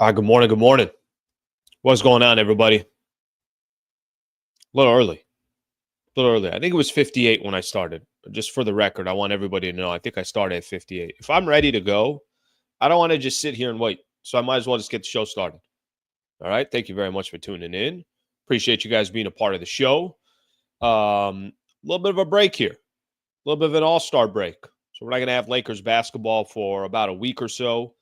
Good morning. Good morning. What's going on, everybody? A little early. I think it was 58 when I started. Just for the record, I want everybody to know. I think I started at 58. If I'm ready to go, I don't want to just sit here and wait. So I might as well just get the show started. All right. Thank you very much for tuning in. Appreciate you guys being a part of the show. A little bit of a break here. A little bit of an all-star break. So we're not going to have Lakers basketball for about a week or so.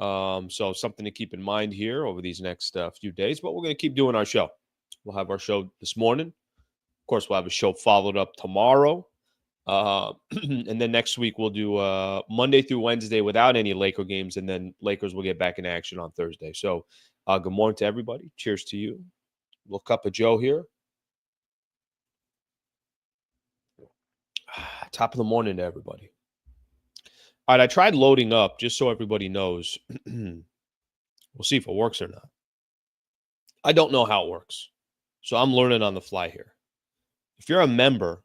So something to keep in mind here over these next few days. But we're going to keep doing our show. We'll have our show this morning. Of course, we'll have a show followed up tomorrow. And then next week we'll do Monday through Wednesday without any Laker games. And then Lakers will get back in action on Thursday. So good morning to everybody. Cheers to you. A little cup of Joe here. Top of the morning to everybody. All right, I tried loading up just so everybody knows. We'll see if it works or not. I don't know how it works. So I'm learning on the fly here. If you're a member,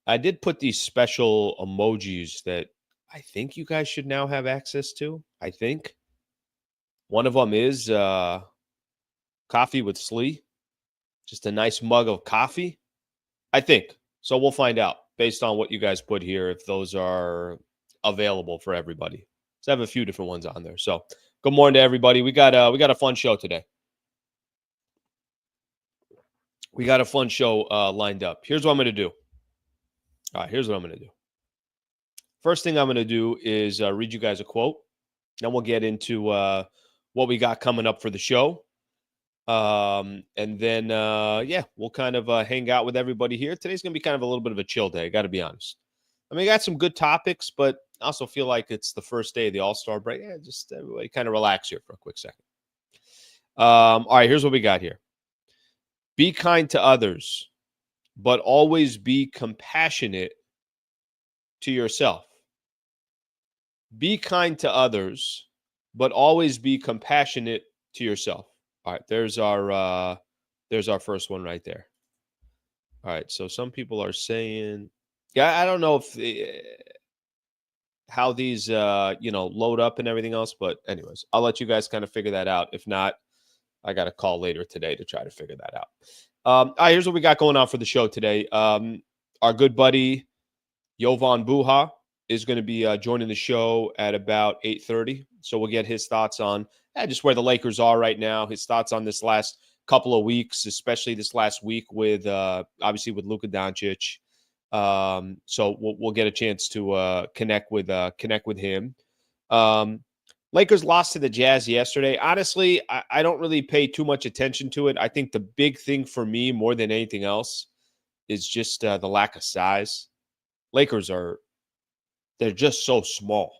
I did put these special emojis that I think you guys should now have access to. I think. One of them is coffee with Slee. Just a nice mug of coffee. I think. So we'll find out based on what you guys put here if those are available for everybody. So I have a few different ones on there. So good morning to everybody. We got a fun show today. We got a fun show lined up. Here's what I'm going to do. All right, here's what I'm going to do. First thing I'm going to do is read you guys a quote. Then we'll get into what we got coming up for the show. And then, we'll kind of hang out with everybody here. Today's going to be kind of a little bit of a chill day, got to be honest. I mean, I got some good topics, but I also feel like it's the first day of the All-Star break. Yeah, just everybody kind of relax here for a quick second. All right, here's what we got here. Be kind to others, but always be compassionate to yourself. Be kind to others, but always be compassionate to yourself. All right, there's our first one right there. All right, so some people are saying, yeah, I don't know if how these load up and everything else, but anyways, I'll let you guys kind of figure that out. If not, I got a call later today to try to figure that out. All right, here's what we got going on for the show today. Our good buddy Jovan Buha is going to be joining the show at about 8:30. So we'll get his thoughts on just where the Lakers are right now, his thoughts on this last couple of weeks, especially this last week with obviously with Luka Doncic. So we'll get a chance to connect with him. Lakers lost to the Jazz yesterday. Honestly, I don't really pay too much attention to it. I think the big thing for me more than anything else is just the lack of size. Lakers they're just so small.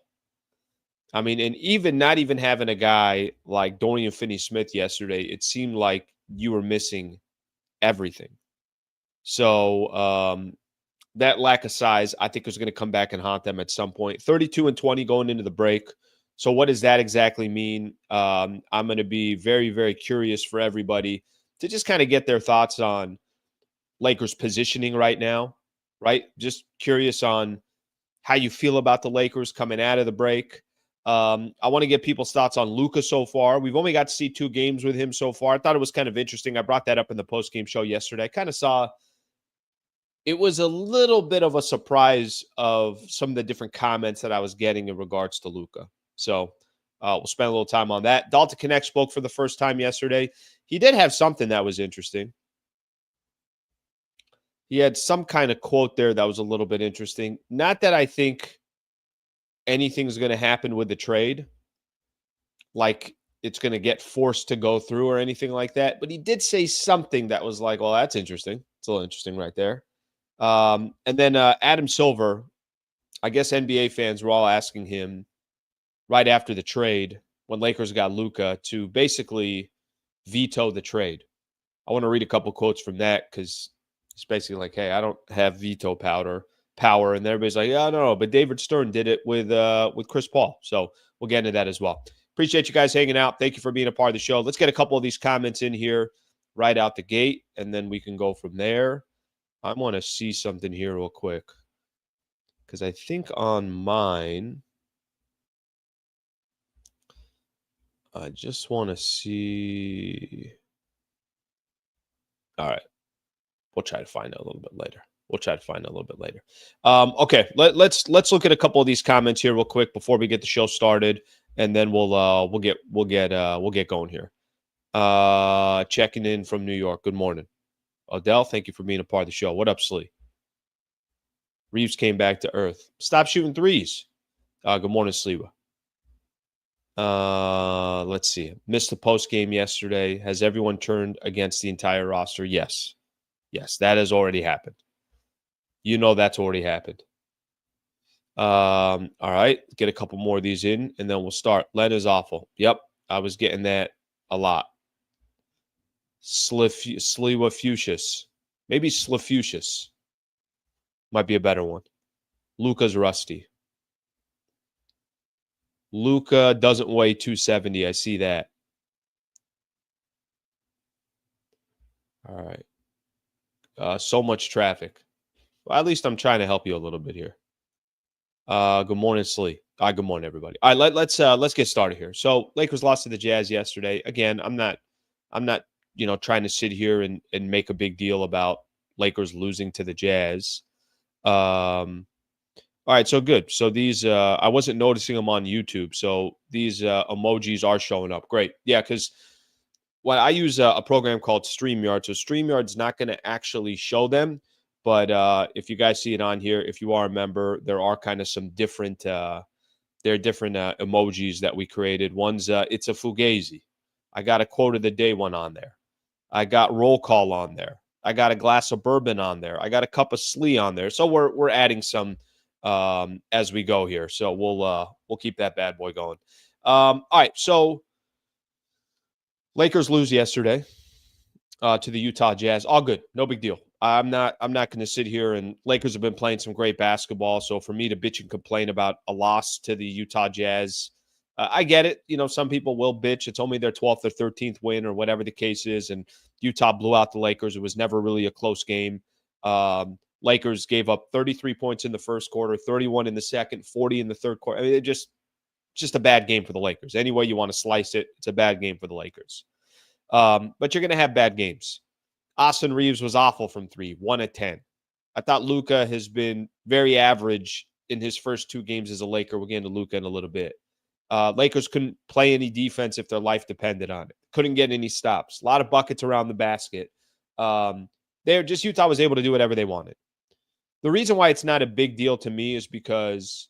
I mean, and even not even having a guy like Dorian Finney-Smith yesterday, it seemed like you were missing everything. So that lack of size, I think, is going to come back and haunt them at some point. 32-20 going into the break. So what does that exactly mean? I'm going to be very, very curious for everybody to just kind of get their thoughts on Lakers positioning right now, right? Just curious on how you feel about the Lakers coming out of the break. I want to get people's thoughts on Luka so far. We've only got to see 2 games with him so far. I thought it was kind of interesting. I brought that up in the post-game show yesterday. I kind of saw it was a little bit of a surprise of some of the different comments that I was getting in regards to Luka. So we'll spend a little time on that. Dalton Knecht spoke for the first time yesterday. He did have something that was interesting. He had some kind of quote there that was a little bit interesting. Not that I think anything's going to happen with the trade, like it's going to get forced to go through or anything like that. But he did say something that was like, well, that's interesting. It's a little interesting right there. And then Adam Silver, I guess NBA fans were all asking him right after the trade when Lakers got Luka to basically veto the trade. I want to read a couple quotes from that because it's basically like, hey, I don't have veto power. And everybody's like, yeah, no, but David Stern did it with Chris Paul. So we'll get into that as well. Appreciate you guys hanging out. Thank you for being a part of the show. Let's get a couple of these comments in here right out the gate, and then we can go from there. I want to see something here real quick because I think on mine, I just want to see. All right. We'll try to find out a little bit later. Okay, let's look at a couple of these comments here real quick before we get the show started, and then we'll get going here. Checking in from New York. Good morning, Odell. Thank you for being a part of the show. What up, Slee? Reeves came back to earth. Stop shooting threes. Good morning, Sleeva. Let's see. Missed the post game yesterday. Has everyone turned against the entire roster? Yes. Yes, that has already happened. You know that's already happened. All right. Get a couple more of these in, and then we'll start. Len is awful. Yep. I was getting that a lot. Sliwafucius. Maybe Slifucius. Might be a better one. Luka's rusty. Luka doesn't weigh 270. I see that. All right. So much traffic. Well, at least I'm trying to help you a little bit here. Good morning, Slee. Good morning, everybody. All right, let's get started here. So Lakers lost to the Jazz yesterday. Again, I'm not trying to sit here and make a big deal about Lakers losing to the Jazz. All right, so good. So these I wasn't noticing them on YouTube. So these emojis are showing up. Great. Yeah, because I use a program called StreamYard. So StreamYard's not going to actually show them. But if you guys see it on here, if you are a member, there are kind of some different emojis that we created. One's it's a Fugazi. I got a quote of the day one on there. I got roll call on there. I got a glass of bourbon on there. I got a cup of Slee on there. So we're adding some as we go here. So we'll keep that bad boy going. All right. So Lakers lose yesterday to the Utah Jazz. All good. No big deal. I'm not going to sit here, and Lakers have been playing some great basketball. So for me to bitch and complain about a loss to the Utah Jazz, I get it. Some people will bitch. It's only their 12th or 13th win or whatever the case is. And Utah blew out the Lakers. It was never really a close game. Lakers gave up 33 points in the first quarter, 31 in the second, 40 in the third quarter. I mean, just a bad game for the Lakers. Any way you want to slice it, it's a bad game for the Lakers. But you're going to have bad games. Austin Reeves was awful from 3, 1 of 10. I thought Luka has been very average in his first 2 games as a Laker. We'll get into Luka in a little bit. Lakers couldn't play any defense if their life depended on it. Couldn't get any stops. A lot of buckets around the basket. Utah was able to do whatever they wanted. The reason why it's not a big deal to me is because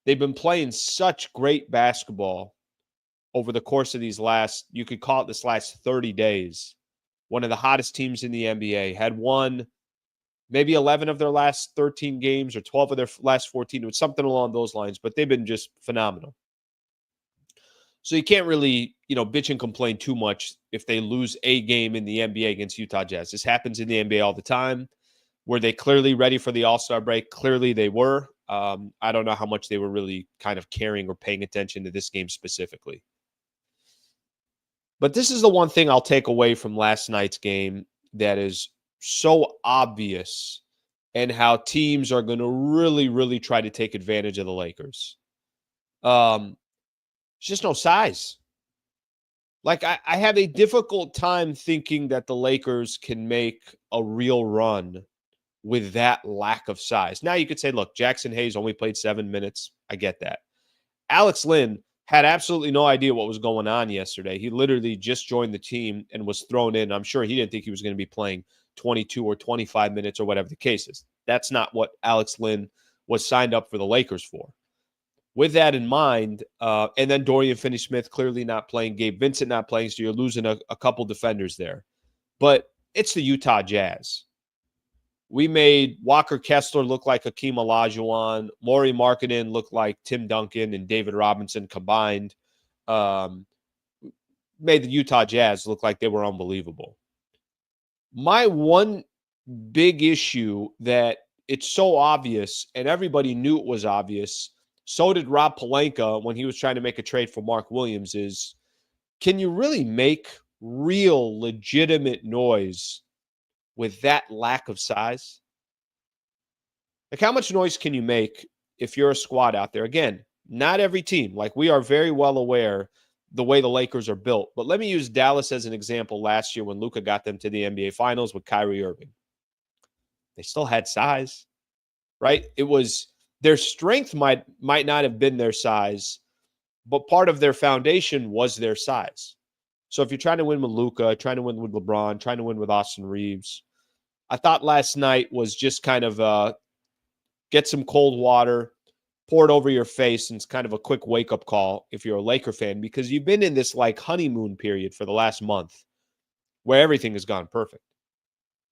they've been playing such great basketball over the course of these last 30 days. One of the hottest teams in the NBA had won maybe 11 of their last 13 games or 12 of their last 14. It was something along those lines, but they've been just phenomenal. So you can't really, bitch and complain too much if they lose a game in the NBA against Utah Jazz. This happens in the NBA all the time. Were they clearly ready for the All-Star break? Clearly they were. I don't know how much they were really kind of caring or paying attention to this game specifically. But this is the one thing I'll take away from last night's game that is so obvious, and how teams are going to really, really try to take advantage of the Lakers. It's just no size. Like, I have a difficult time thinking that the Lakers can make a real run with that lack of size. Now you could say, look, Jackson Hayes only played 7 minutes. I get that. Alex Len had absolutely no idea what was going on yesterday. He literally just joined the team and was thrown in. I'm sure he didn't think he was going to be playing 22 or 25 minutes or whatever the case is. That's not what Alex Len was signed up for the Lakers for. With that in mind, and then Dorian Finney-Smith clearly not playing, Gabe Vincent not playing, so you're losing a couple defenders there. But it's the Utah Jazz. We made Walker Kessler look like Hakeem Olajuwon. Lauri Markkanen look like Tim Duncan and David Robinson combined. Made the Utah Jazz look like they were unbelievable. My one big issue that it's so obvious, and everybody knew it was obvious, so did Rob Pelinka when he was trying to make a trade for Mark Williams, is can you really make real legitimate noise with that lack of size? Like, how much noise can you make if you're a squad out there? Again, not every team. Like, we are very well aware the way the Lakers are built. But let me use Dallas as an example last year when Luka got them to the NBA Finals with Kyrie Irving. They still had size, right? It was their strength might not have been their size, but part of their foundation was their size. So if you're trying to win with Luka, trying to win with LeBron, trying to win with Austin Reeves, I thought last night was just kind of get some cold water, pour it over your face, and it's kind of a quick wake-up call if you're a Laker fan, because you've been in this like honeymoon period for the last month where everything has gone perfect.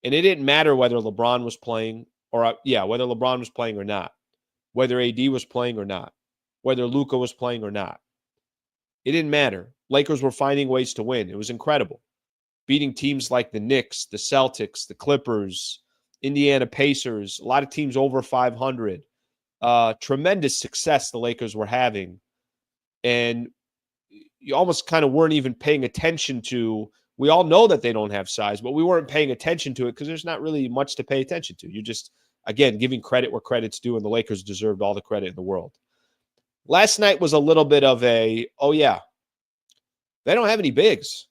And it didn't matter whether LeBron was playing whether LeBron was playing or not, whether AD was playing or not, whether Luka was playing or not. It didn't matter. Lakers were finding ways to win. It was incredible. Beating teams like the Knicks, the Celtics, the Clippers, Indiana Pacers, a lot of teams over 500. Tremendous success the Lakers were having. And you almost kind of weren't even paying attention to. We all know that they don't have size, but we weren't paying attention to it because there's not really much to pay attention to. You're just, again, giving credit where credit's due, and the Lakers deserved all the credit in the world. Last night was a little bit of they don't have any bigs.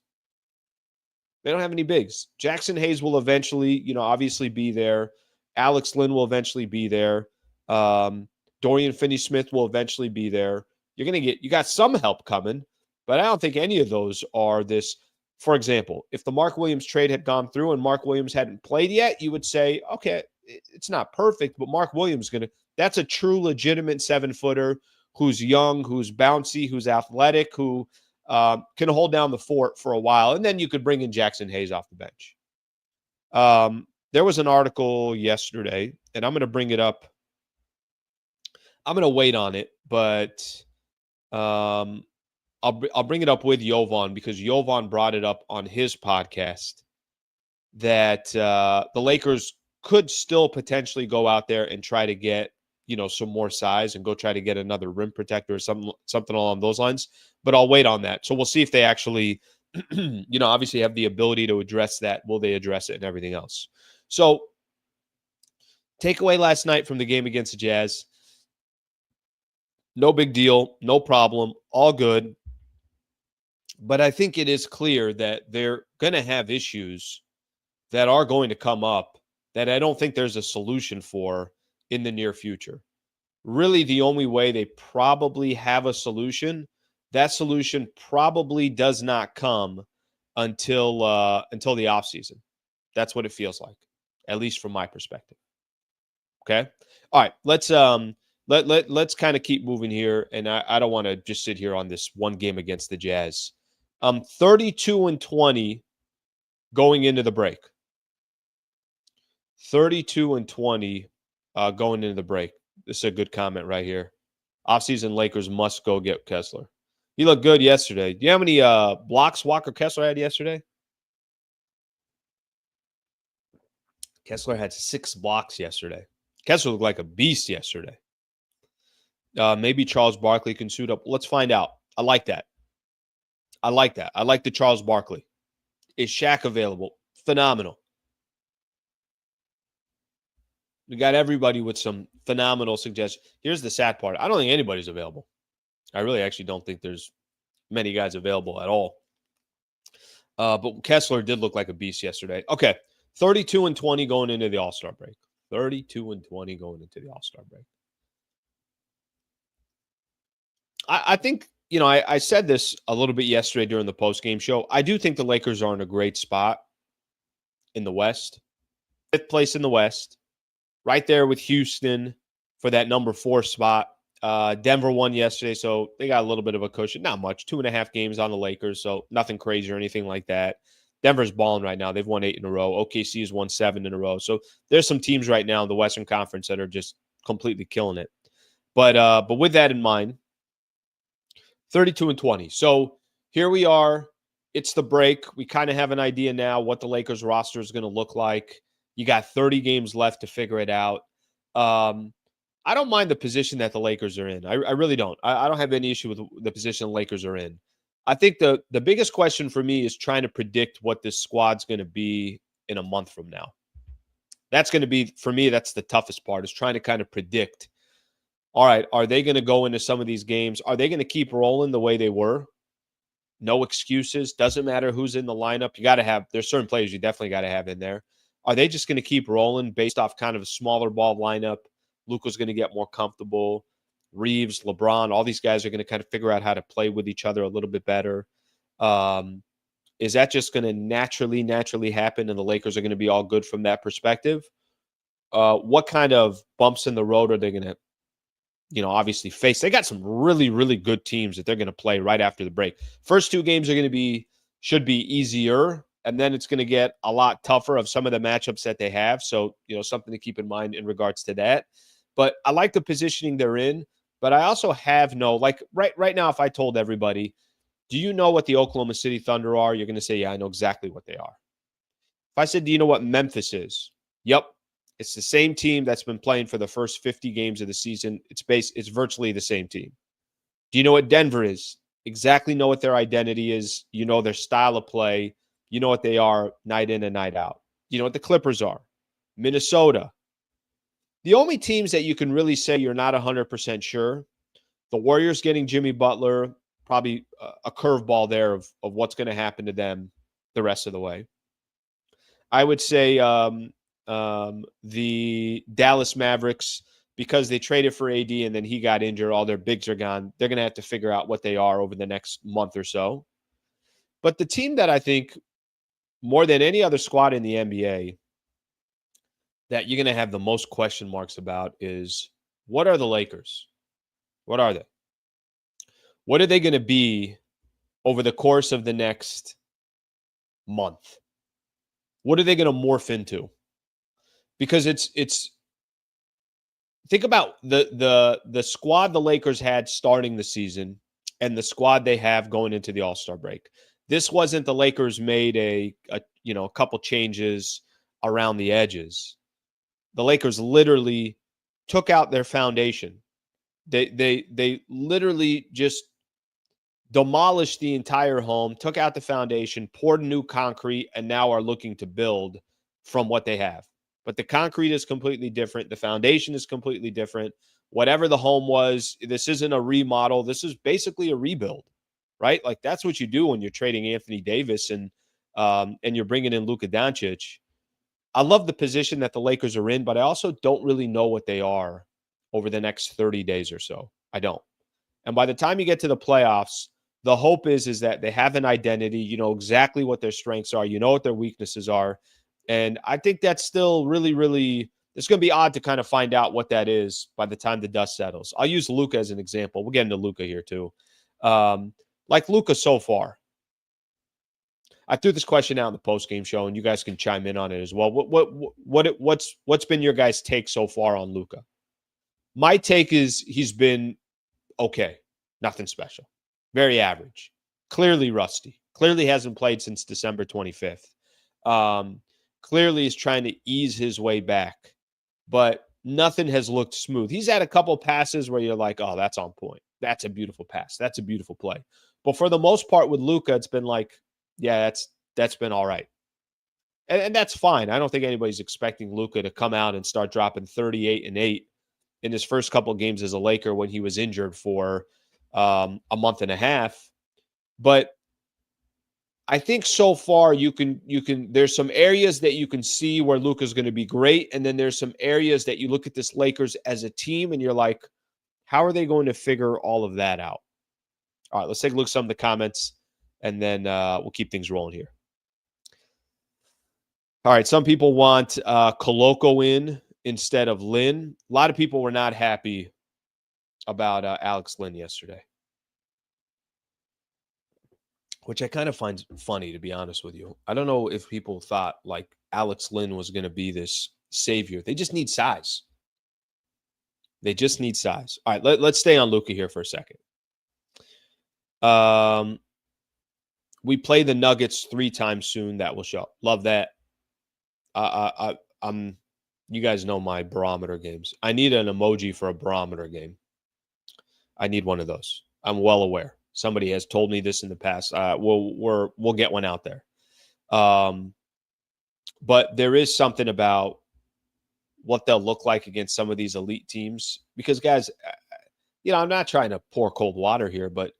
They don't have any bigs. Jackson Hayes will eventually, obviously be there. Alex Lynn will eventually be there. Dorian Finney-Smith will eventually be there. You got some help coming, but I don't think any of those are this. For example, if the Mark Williams trade had gone through and Mark Williams hadn't played yet, you would say, okay, it's not perfect, but Mark Williams that's a true legitimate 7-footer who's young, who's bouncy, who's athletic, who can hold down the fort for a while. And then you could bring in Jackson Hayes off the bench. There was an article yesterday, and I'm going to bring it up. I'm going to wait on it, but I'll bring it up with Jovan, because Jovan brought it up on his podcast that the Lakers could still potentially go out there and try to get, some more size and go try to get another rim protector or something along those lines. But I'll wait on that. So we'll see if they actually, obviously have the ability to address that. Will they address it and everything else? So takeaway last night from the game against the Jazz. No big deal. No problem. All good. But I think it is clear that they're going to have issues that are going to come up that I don't think there's a solution for in the near future. Really, the only way they probably have a solution, that solution probably does not come until the offseason. That's what it feels like, at least from my perspective. Okay? All right, let's kind of keep moving here, and I don't want to just sit here on this one game against the Jazz. 32-20 going into the break. 32-20 going into the break. This is a good comment right here. Offseason Lakers must go get Kessler. He looked good yesterday. Do you know how many blocks Walker Kessler had yesterday? Kessler had 6 blocks yesterday. Kessler looked like a beast yesterday. Maybe Charles Barkley can suit up. Let's find out. I like that. I like the Charles Barkley. Is Shaq available? Phenomenal. We got everybody with some phenomenal suggestions. Here's the sad part. I don't think anybody's available. I really actually don't think there's many guys available at all. But Kessler did look like a beast yesterday. Okay, 32-20 going into the All-Star break. 32-20 going into the All-Star break. I think, I said this a little bit yesterday during the post-game show. I do think the Lakers are in a great spot in the West. 5th place in the West. Right there with Houston for that number 4 spot. Denver won yesterday, so they got a little bit of a cushion. Not much. 2.5 games on the Lakers, so nothing crazy or anything like that. Denver's balling right now. They've won 8 in a row. OKC has won 7 in a row. So there's some teams right now in the Western Conference that are just completely killing it. But with that in mind, 32-20. So here we are. It's the break. We kind of have an idea now what the Lakers roster is going to look like. You got 30 games left to figure it out. I don't mind the position that the Lakers are in. I really don't. I don't have any issue with the position the Lakers are in. I think the biggest question for me is trying to predict what this squad's going to be in a month from now. That's going to be, for me, that's the toughest part, is trying to kind of predict, all right, are they going to go into some of these games? Are they going to keep rolling the way they were? No excuses. Doesn't matter who's in the lineup. You got to have, there's certain players you definitely got to have in there. Are they just going to keep rolling based off kind of a smaller ball lineup? Luka's going to get more comfortable. Reeves, LeBron, all these guys are going to kind of figure out how to play with each other a little bit better. Is that just going to naturally happen and the Lakers are going to be all good from that perspective? What kind of bumps in the road are they going to, obviously face? They got some really, really good teams that they're going to play right after the break. First two games are going to should be easier, and then it's going to get a lot tougher of some of the matchups that they have. So, something to keep in mind in regards to that. But I like the positioning they're in, but I also have right now, if I told everybody, do you know what the Oklahoma City Thunder are? You're going to say, yeah, I know exactly what they are. If I said, do you know what Memphis is? Yep. It's the same team that's been playing for the first 50 games of the season. It's virtually the same team. Do you know what Denver is? Exactly know what their identity is. You know their style of play. You know what they are night in and night out. You know what the Clippers are. Minnesota. The only teams that you can really say you're not 100% sure, the Warriors getting Jimmy Butler, probably a curveball there of what's going to happen to them the rest of the way. I would say the Dallas Mavericks, because they traded for AD and then he got injured, all their bigs are gone. They're going to have to figure out what they are over the next month or so. But the team that I think more than any other squad in the NBA that you're going to have the most question marks about is, what are the Lakers? What are they? What are they going to be over the course of the next month? What are they going to morph into? Because it's think about the squad the Lakers had starting the season and the squad they have going into the All-Star break. This wasn't the Lakers made a couple changes around the edges. The Lakers literally took out their foundation. They literally just demolished the entire home, took out the foundation, poured new concrete, and now are looking to build from what they have. But the concrete is completely different. The foundation is completely different. Whatever the home was, this isn't a remodel. This is basically a rebuild, right? Like that's what you do when you're trading Anthony Davis and you're bringing in Luka Doncic. I love the position that the Lakers are in, but I also don't really know what they are over the next 30 days or so. I don't. And by the time you get to the playoffs, the hope is that they have an identity. You know exactly what their strengths are. You know what their weaknesses are. And I think that's still really, really, it's going to be odd to kind of find out what that is by the time the dust settles. I'll use Luka as an example. We'll get into Luka here too. Like Luka so far. I threw this question out in the post-game show, and you guys can chime in on it as well. What's been your guys' take so far on Luka? My take is he's been okay. Nothing special. Very average. Clearly rusty. Clearly hasn't played since December 25th. Clearly is trying to ease his way back, but nothing has looked smooth. He's had a couple passes where you're like, oh, that's on point. That's a beautiful pass. That's a beautiful play. But for the most part with Luka, it's been like, yeah, that's been all right. And that's fine. I don't think anybody's expecting Luka to come out and start dropping 38 and 8 in his first couple of games as a Laker when he was injured for a month and a half. But I think so far you can there's some areas that you can see where Luka's going to be great, and then there's some areas that you look at this Lakers as a team and you're like, how are they going to figure all of that out? All right, let's take a look at some of the comments, and then we'll keep things rolling here. All right, some people want Koloko in instead of Lynn. A lot of people were not happy about Alex Lynn yesterday, which I kind of find funny, to be honest with you. I don't know if people thought like Alex Lynn was going to be this savior. They just need size. They just need size. All right, let's stay on Luka here for a second. We play the Nuggets 3 times soon. That will show. Love that. I'm. You guys know my barometer games. I need an emoji for a barometer game. I need one of those. I'm well aware. Somebody has told me this in the past. We'll get one out there. But there is something about what they'll look like against some of these elite teams. Because, guys, I'm not trying to pour cold water here, but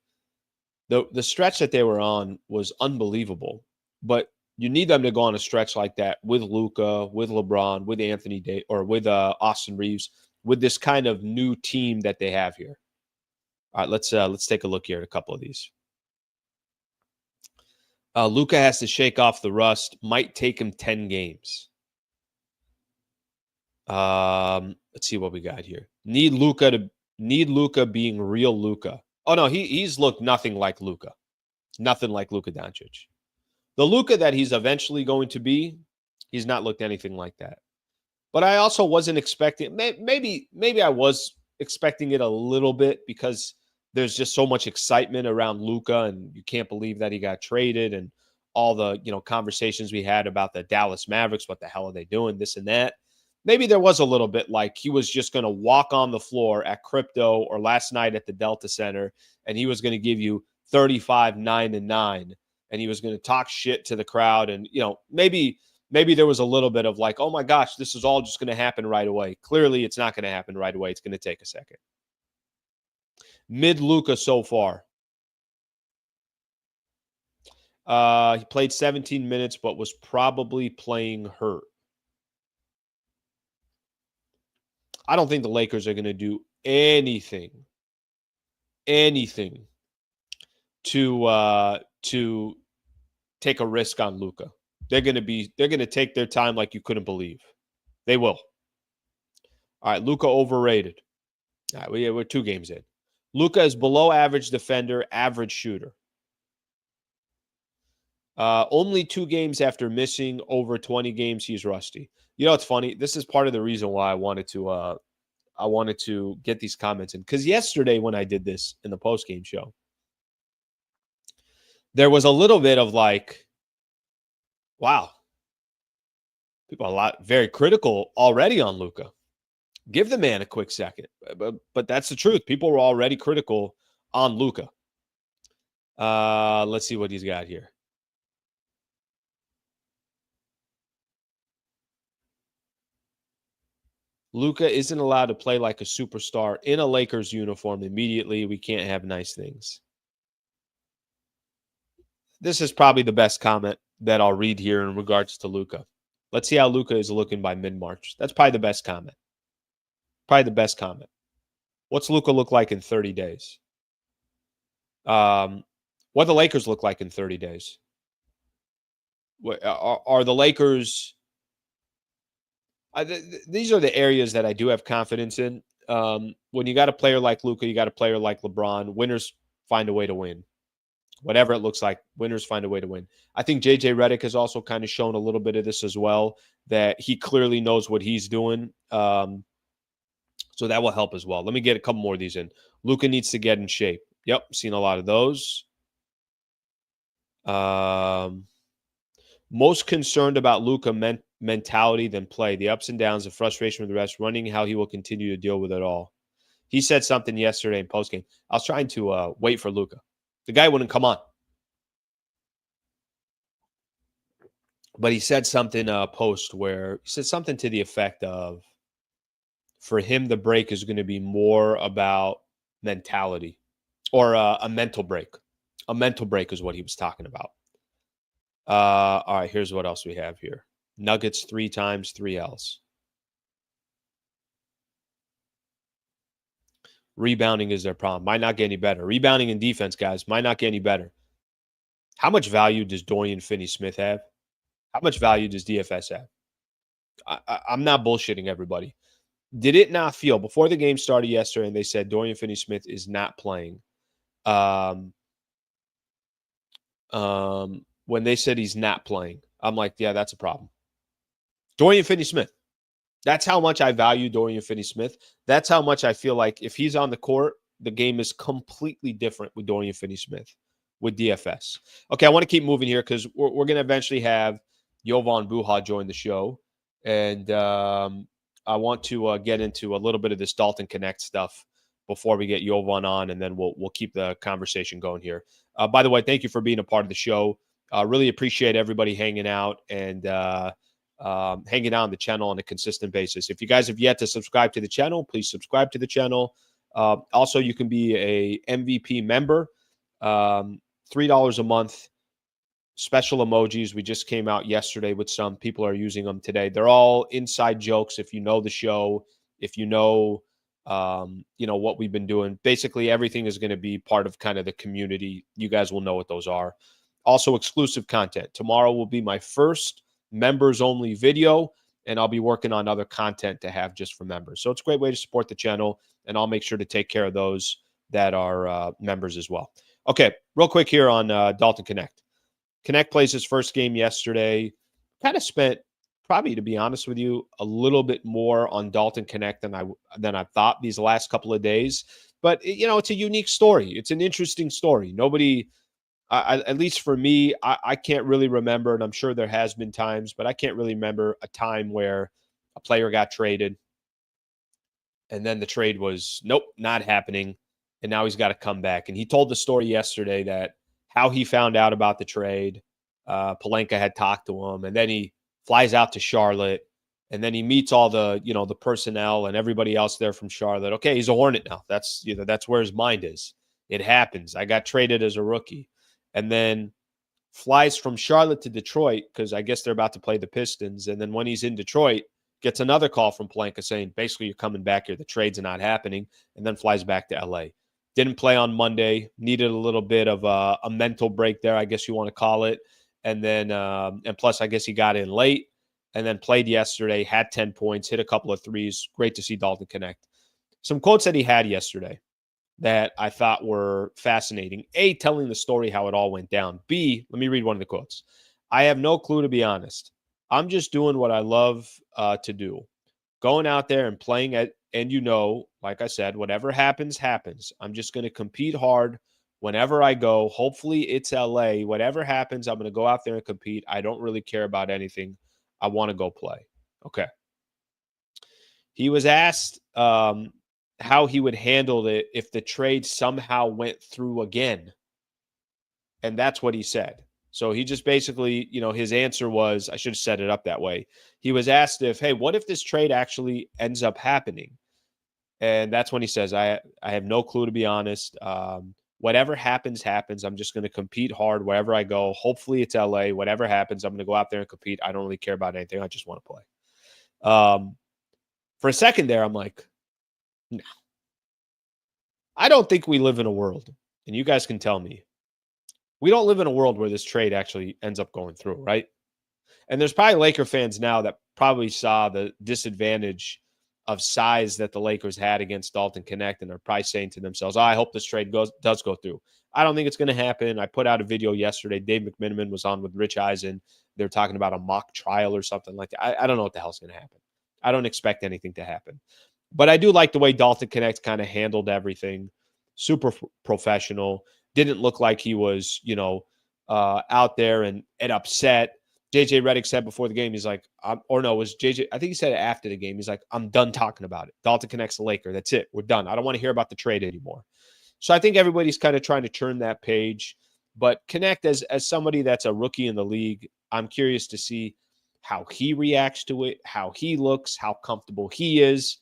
The stretch that they were on was unbelievable. But you need them to go on a stretch like that with Luka, with LeBron, with Anthony Day, or with Austin Reeves, with this kind of new team that they have here. All right, let's take a look here at a couple of these. Luka has to shake off the rust. Might take him 10 games. Let's see what we got here. Need Luka being real Luka. Oh no, he's looked nothing like Luka. Nothing like Luka Doncic. The Luka that he's eventually going to be, he's not looked anything like that. But I also wasn't expecting, maybe I was expecting it a little bit because there's just so much excitement around Luka, and you can't believe that he got traded, and all the conversations we had about the Dallas Mavericks. What the hell are they doing? This and that. Maybe there was a little bit like he was just going to walk on the floor at Crypto or last night at the Delta Center, and he was going to give you 35, 9, and 9, and he was going to talk shit to the crowd. And, maybe there was a little bit of like, oh my gosh, this is all just going to happen right away. Clearly, it's not going to happen right away. It's going to take a second. Mid Luka so far. He played 17 minutes, but was probably playing hurt. I don't think the Lakers are going to do anything to take a risk on Luka. They're going to take their time like you couldn't believe. They will. All right, Luka overrated. All right, we're 2 games in. Luka is below average defender, average shooter. Only 2 games after missing over 20 games, he's rusty. It's funny. This is part of the reason why I wanted to get these comments in. Because yesterday when I did this in the postgame show, there was a little bit of like, wow, people are very critical already on Luka. Give the man a quick second. But that's the truth. People were already critical on Luka. Let's see what he's got here. Luka isn't allowed to play like a superstar in a Lakers uniform immediately. We can't have nice things. This is probably the best comment that I'll read here in regards to Luka. Let's see how Luka is looking by mid-March. That's probably the best comment. What's Luka look like in 30 days? What do the Lakers look like in 30 days? Are the Lakers... these are the areas that I do have confidence in. When you got a player like Luka, you got a player like LeBron, winners find a way to win. Whatever it looks like, winners find a way to win. I think JJ Redick has also kind of shown a little bit of this as well, that he clearly knows what he's doing. So that will help as well. Let me get a couple more of these in. Luka needs to get in shape. Yep, seen a lot of those. Most concerned about Luka mentality than play. The ups and downs, the frustration with the rest, running how he will continue to deal with it all. He said something yesterday in postgame. I was trying to wait for Luka. The guy wouldn't come on. But he said something post where he said something to the effect of, for him, the break is going to be more about mentality, or a mental break. A mental break is what he was talking about. All right, here's what else we have here. Nuggets 3 times, 3 L's. Rebounding is their problem. Might not get any better. Rebounding and defense, guys, might not get any better. How much value does Dorian Finney-Smith have? How much value does DFS have? I'm not bullshitting everybody. Did it not feel, before the game started yesterday and they said Dorian Finney-Smith is not playing, when they said he's not playing, I'm like, yeah, that's a problem. Dorian Finney-Smith. That's how much I value Dorian Finney-Smith. That's how much I feel like if he's on the court, the game is completely different with Dorian Finney-Smith, with DFS. Okay, I want to keep moving here because we're going to eventually have Jovan Buha join the show. And I want to get into a little bit of this Dalton Knecht stuff before we get Jovan on, and then we'll keep the conversation going here. By the way, thank you for being a part of the show. Really appreciate everybody hanging out and hanging out on the channel on a consistent basis. If you guys have yet to subscribe to the channel, please subscribe to the channel. Also, you can be a MVP member. $3 a month. Special emojis. We just came out yesterday with some. People are using them today. They're all inside jokes. If you know the show, if you know, what we've been doing, basically everything is going to be part of kind of the community. You guys will know what those are. Also, exclusive content. Tomorrow will be my first members only video, and I'll be working on other content to have just for members. So it's a great way to support the channel, and I'll make sure to take care of those that are members as well. Okay, real quick here on Dalton Knecht. Knecht plays his first game yesterday. Kind of spent, probably to be honest with you, a little bit more on Dalton Knecht than I thought these last couple of days. But it's a unique story. It's an interesting story. Nobody, at least for me, I can't really remember, and I'm sure there has been times, but I can't really remember a time where a player got traded, and then the trade was nope, not happening, and now he's got to come back. And he told the story yesterday that how he found out about the trade. Pelinka had talked to him, and then he flies out to Charlotte, and then he meets all the, the personnel and everybody else there from Charlotte. Okay, he's a Hornet now. That's where his mind is. It happens. I got traded as a rookie, and then flies from Charlotte to Detroit because I guess they're about to play the Pistons. And then when he's in Detroit, gets another call from Pelinka saying, basically, you're coming back here. The trade's not happening, and then flies back to LA. Didn't play on Monday. Needed a little bit of a mental break there, I guess you want to call it. And then, and plus, I guess he got in late and then played yesterday, had 10 points, hit a couple of threes. Great to see Dalton Knecht. Some quotes that he had yesterday that I thought were fascinating. A, telling the story how it all went down. B, let me read one of the quotes. I have no clue, to be honest. I'm just doing what I love to do. Going out there and playing at, and like I said, whatever happens, happens. I'm just going to compete hard whenever I go. Hopefully it's LA. Whatever happens, I'm going to go out there and compete. I don't really care about anything. I want to go play. Okay. He was asked how he would handle it if the trade somehow went through again. And that's what he said. So he just basically, his answer was, I should have set it up that way. He was asked hey, what if this trade actually ends up happening? And that's when he says, I have no clue, to be honest. Whatever happens, happens. I'm just going to compete hard wherever I go. Hopefully it's LA. Whatever happens, I'm going to go out there and compete. I don't really care about anything. I just want to play. For a second there, I'm like, no. I don't think we live in a world, and you guys can tell me, we don't live in a world where this trade actually ends up going through, right? And there's probably Laker fans now that probably saw the disadvantage of size that the Lakers had against Dalton Knecht, and are probably saying to themselves, I hope this trade does go through. I don't think it's going to happen. I put out a video yesterday. Dave McMiniman was on with Rich Eisen. They're talking about a mock trial or something like that. I don't know what the hell's going to happen. I don't expect anything to happen. But I do like the way Dalton Knecht kind of handled everything. Super professional. Didn't look like he was, out there and upset. JJ Redick said before the game, he's like, was JJ, I think he said it after the game. He's like, I'm done talking about it. Dalton Knecht's a Laker. That's it. We're done. I don't want to hear about the trade anymore. So I think everybody's kind of trying to turn that page. But Knecht, as somebody that's a rookie in the league, I'm curious to see how he reacts to it, how he looks, how comfortable he is.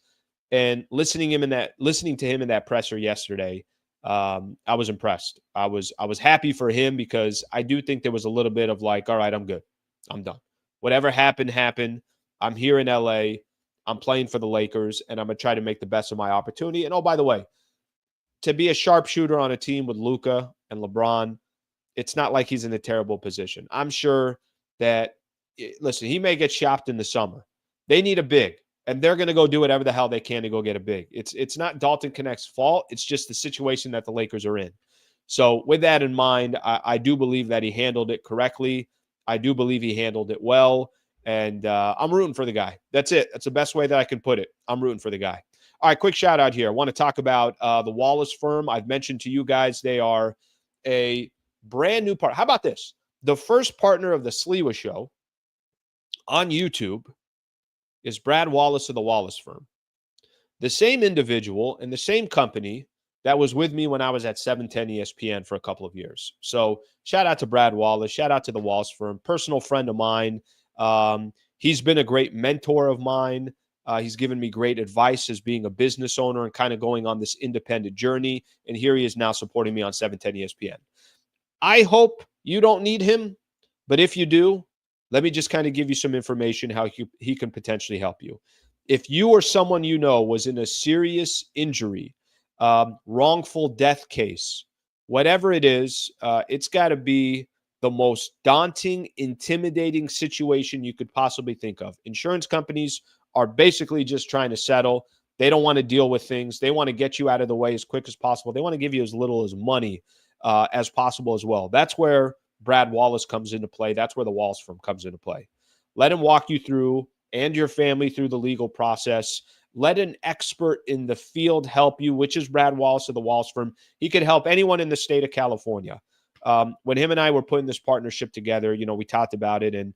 And listening to him in that presser yesterday, I was impressed. I was happy for him because I do think there was a little bit of like, all right, I'm good. I'm done. Whatever happened, happened. I'm here in LA. I'm playing for the Lakers, and I'm going to try to make the best of my opportunity. And, oh, by the way, to be a sharpshooter on a team with Luka and LeBron, it's not like he's in a terrible position. I'm sure that, listen, he may get shopped in the summer. They need a big, and they're going to go do whatever the hell they can to go get a big. It's not Dalton Knecht's fault. It's just the situation that the Lakers are in. So with that in mind, I do believe that he handled it correctly. I do believe he handled it well, and I'm rooting for the guy. That's it. That's the best way that I can put it. I'm rooting for the guy. All right, quick shout out here. I want to talk about the Wallace firm. I've mentioned to you guys they are a brand new partner. How about this? The first partner of the Sliwa Show on YouTube is Brad Wallace of the Wallace firm. The same individual and the same company that was with me when I was at 710 ESPN for a couple of years. So shout out to Brad Wallace. Shout out to the Wallace firm. Personal friend of mine. He's been a great mentor of mine. He's given me great advice as being a business owner and kind of going on this independent journey. And here he is now supporting me on 710 ESPN. I hope you don't need him, but if you do, let me just kind of give you some information how he can potentially help you. If you or someone you know was in a serious injury, wrongful death case, whatever it is, it's got to be the most daunting, intimidating situation you could possibly think of. Insurance companies are basically just trying to settle. They don't want to deal with things. They want to get you out of the way as quick as possible. They want to give you as little as money as possible as well. That's where Brad Wallace comes into play. That's where the Wallace firm comes into play. Let him walk you through and your family through the legal process. Let an expert in the field help you, which is Brad Wallace of the Wallace firm. He could help anyone in the state of California. When him and I were putting this partnership together, we talked about it, and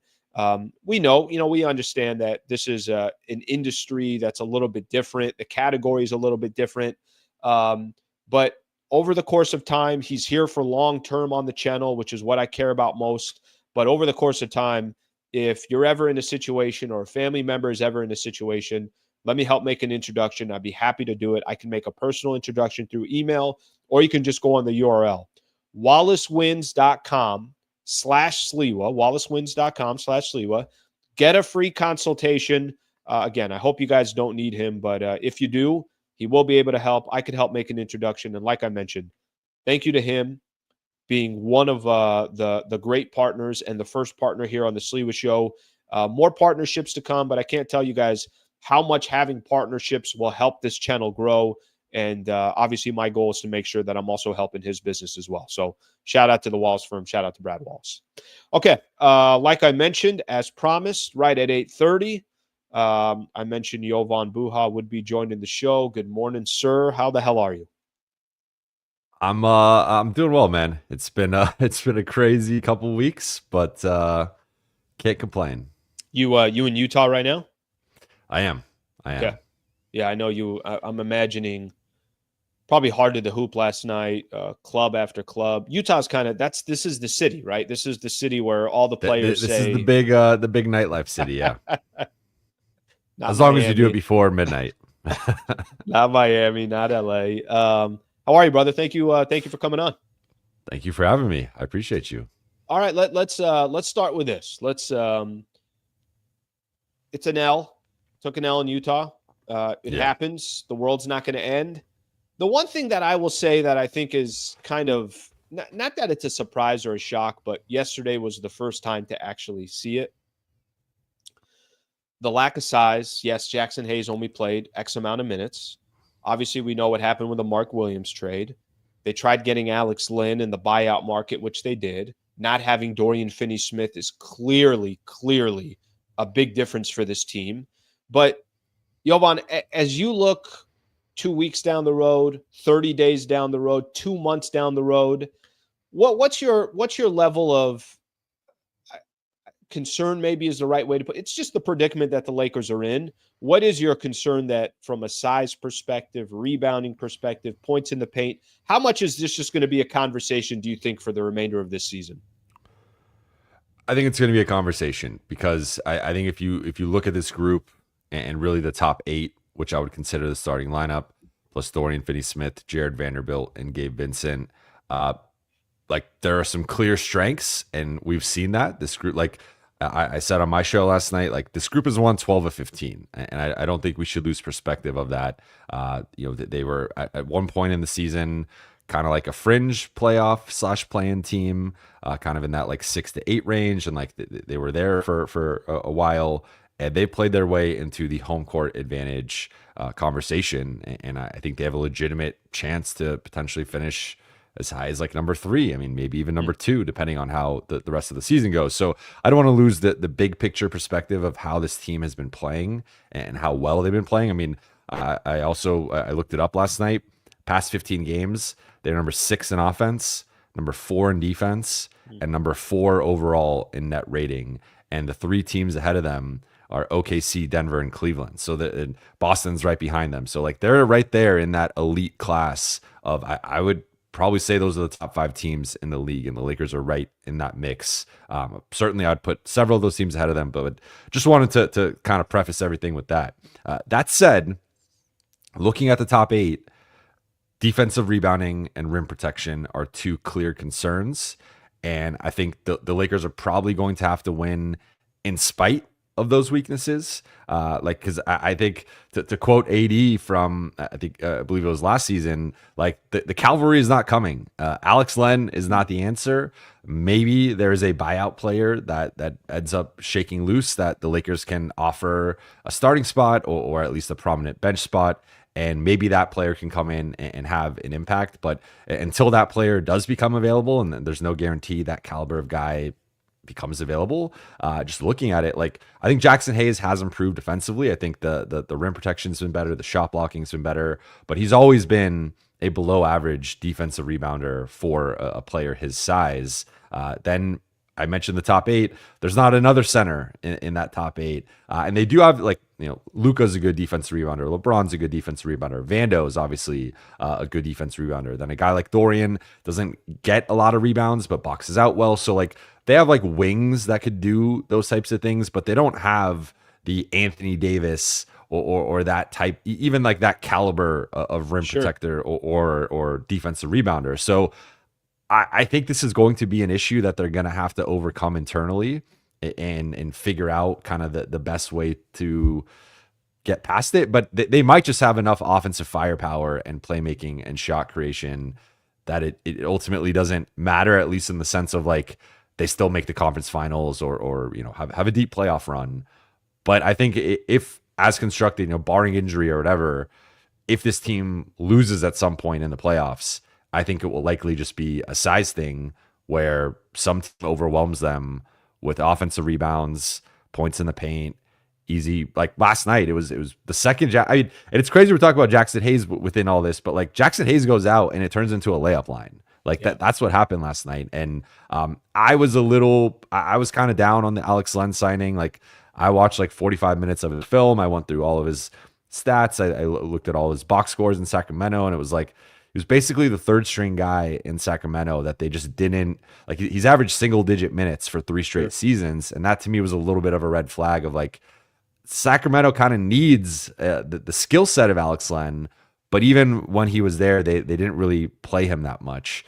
we understand that this is an industry that's a little bit different. The category is a little bit different. But over the course of time, he's here for long-term on the channel, which is what I care about most. But over the course of time, if you're ever in a situation or a family member is ever in a situation, let me help make an introduction. I'd be happy to do it. I can make a personal introduction through email, or you can just go on the URL, wallacewins.com/Sliwa, wallacewins.com/Sliwa. Get a free consultation. Again, I hope you guys don't need him, but if you do, he will be able to help. I could help make an introduction. And like I mentioned, thank you to him being one of the great partners and the first partner here on the Sliwa Show. More partnerships to come, but I can't tell you guys how much having partnerships will help this channel grow. And obviously my goal is to make sure that I'm also helping his business as well. So shout out to the Wallace firm. Shout out to Brad Wallace. Okay. Like I mentioned, as promised, right at 8:30, I mentioned Jovan Buha would be joining the show. Good morning, sir. How the hell are you? I'm doing well, man. It's been a crazy couple weeks, but can't complain. You in Utah right now? I am. Okay. Yeah, I know you. I'm imagining probably hard to the hoop last night, club after club. Utah's this is the city, right? This is the city where all the players this say is the big nightlife city, yeah. As long as you do it before midnight. Not Miami, not LA. How are you, brother? Thank you for coming on. Thank you for having me. I appreciate you. All right, let's start with this. It's an L. Took an L in Utah. It happens. The world's not going to end. The one thing that I will say that I think is kind of not that it's a surprise or a shock, but yesterday was the first time to actually see it. The lack of size. Yes, Jackson Hayes only played X amount of minutes. Obviously, we know what happened with the Mark Williams trade. They tried getting Alex Lynn in the buyout market, which they did. Not having Dorian Finney-Smith is clearly a big difference for this team. But, Jovan, as you look 2 weeks down the road, 30 days down the road, 2 months down the road, what's your level of concern, maybe is the right way to put it? It's just the predicament that the Lakers are in. What is your concern that from a size perspective, rebounding perspective, points in the paint, how much is this just going to be a conversation, do you think, for the remainder of this season? I think it's going to be a conversation because I think if you look at this group and really the top 8, which I would consider the starting lineup, plus Dorian Finney-Smith, Jared Vanderbilt, and Gabe Vincent, like there are some clear strengths, and we've seen that. This group, like I said on my show last night, like this group has won 12 of 15, and I don't think we should lose perspective of that. They were at one point in the season kind of like a fringe playoff / play-in team, kind of in that like 6 to 8 range, and like they were there for a while, and they played their way into the home court advantage conversation, and I think they have a legitimate chance to potentially finish as high as like number 3. I mean, maybe even number 2, depending on how the rest of the season goes. So I don't want to lose the big picture perspective of how this team has been playing and how well they've been playing. I mean, I looked it up last night. Past 15 games, they're number 6 in offense, number 4 in defense, and number 4 overall in net rating. And the 3 teams ahead of them are OKC, Denver, and Cleveland. So Boston's right behind them. So like they're right there in that elite class of, I would probably say those are the top 5 teams in the league, and the Lakers are right in that mix. Certainly, I'd put several of those teams ahead of them, but just wanted to kind of preface everything with that. That said, looking at the top 8, defensive rebounding and rim protection are 2 clear concerns, and I think the Lakers are probably going to have to win in spite of those weaknesses. Because I think to quote AD from I believe it was last season, like the cavalry is not coming. Alex Len is not the answer. Maybe there is a buyout player that ends up shaking loose that the Lakers can offer a starting spot or at least a prominent bench spot. And maybe that player can come in and have an impact. But until that player does become available, and there's no guarantee that caliber of guy becomes available, just looking at it, like I think Jackson Hayes has improved defensively. I think the rim protection's been better, the shot blocking's been better, but he's always been a below average defensive rebounder for a player his size. Then I mentioned the top 8. There's not another center in that top 8. And they do have, like, Luka's a good defensive rebounder. LeBron's a good defensive rebounder. Vando is obviously a good defensive rebounder. Then a guy like Dorian doesn't get a lot of rebounds, but boxes out well. So, like, they have, like, wings that could do those types of things, but they don't have the Anthony Davis or that type, even like that caliber of rim protector or defensive rebounder. So, I think this is going to be an issue that they're going to have to overcome internally and figure out kind of the best way to get past it. But they might just have enough offensive firepower and playmaking and shot creation that it ultimately doesn't matter, at least in the sense of like they still make the conference finals or have a deep playoff run. But I think if as constructed, barring injury or whatever, if this team loses at some point in the playoffs, I think it will likely just be a size thing where some team overwhelms them with offensive rebounds, points in the paint, easy. Like last night, it was the second. And it's crazy we're talking about Jackson Hayes within all this, but like Jackson Hayes goes out and it turns into a layup line. Like that's what happened last night. And I was kind of down on the Alex Len signing. Like I watched like 45 minutes of his film. I went through all of his stats. I looked at all his box scores in Sacramento, and it was like, he was basically the 3rd string guy in Sacramento that they just didn't like. He's averaged single digit minutes for 3 straight seasons. And that to me was a little bit of a red flag of like Sacramento kind of needs the skill set of Alex Len. But even when he was there, they didn't really play him that much.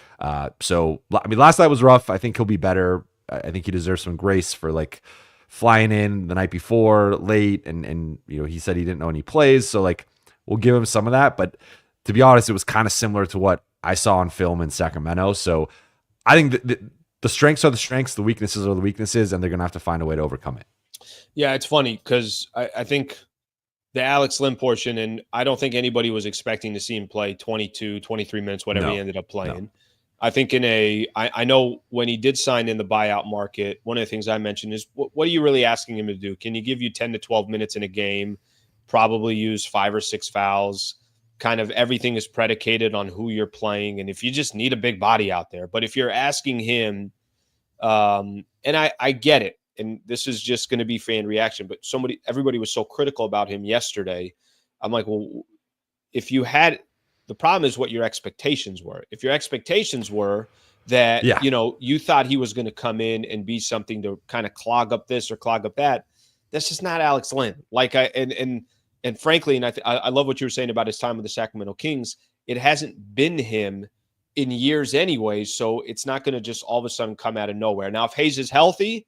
So, I mean, last night was rough. I think he'll be better. I think he deserves some grace for like flying in the night before late. And he said he didn't know any plays. So like, we'll give him some of that. But to be honest, it was kind of similar to what I saw on film in Sacramento. So I think the strengths are the strengths, the weaknesses are the weaknesses, and they're going to have to find a way to overcome it. Yeah, it's funny because I think the Alex Len portion, and I don't think anybody was expecting to see him play 22, 23 minutes, whatever he ended up playing. No. I think I know when he did sign in the buyout market, one of the things I mentioned is what are you really asking him to do? Can you give you 10 to 12 minutes in a game, probably use 5 or 6 fouls? Kind of everything is predicated on who you're playing. And if you just need a big body out there, but if you're asking him, and I get it, and this is just going to be fan reaction, but everybody was so critical about him yesterday. I'm like, well, the problem is what your expectations were. If your expectations were that, you thought he was going to come in and be something to kind of clog up this or clog up that, that's just not Alex Len. And frankly, and I love what you were saying about his time with the Sacramento Kings. It hasn't been him in years anyways, so it's not going to just all of a sudden come out of nowhere. Now, if Hayes is healthy,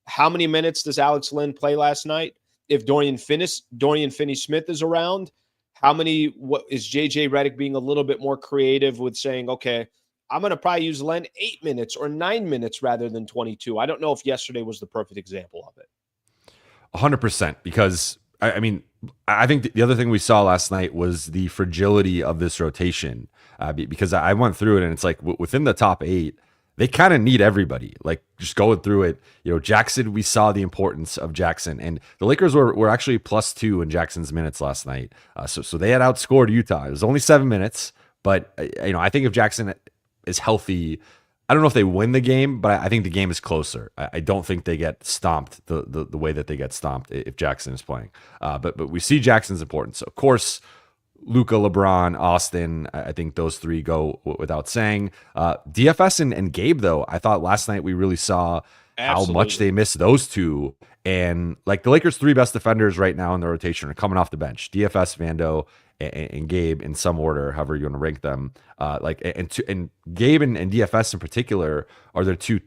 how many minutes does Alex Len play last night? If Dorian Finney-Smith is around, what is JJ Redick being a little bit more creative with saying, okay, I'm going to probably use Len 8 minutes or 9 minutes rather than 22. I don't know if yesterday was the perfect example of it. 100%, because I mean, I think the other thing we saw last night was the fragility of this rotation, because I went through it and it's like within the top 8, they kind of need everybody. Like just going through it, Jackson, we saw the importance of Jackson, and the Lakers were actually +2 in Jackson's minutes last night. So they had outscored Utah. It was only 7 minutes, but I think if Jackson is healthy, I don't know if they win the game, but I think the game is closer. I don't think they get stomped the way that they get stomped if Jackson is playing. But we see Jackson's importance. So of course, Luka, LeBron, Austin. I think those three go without saying. DFS and Gabe, though, I thought last night we really saw how much Absolutely. they miss those two. And like the Lakers' three best defenders right now in the rotation are coming off the bench: DFS, Vando, and Gabe in some order, however you want to rank them. And Gabe and DFS in particular are their two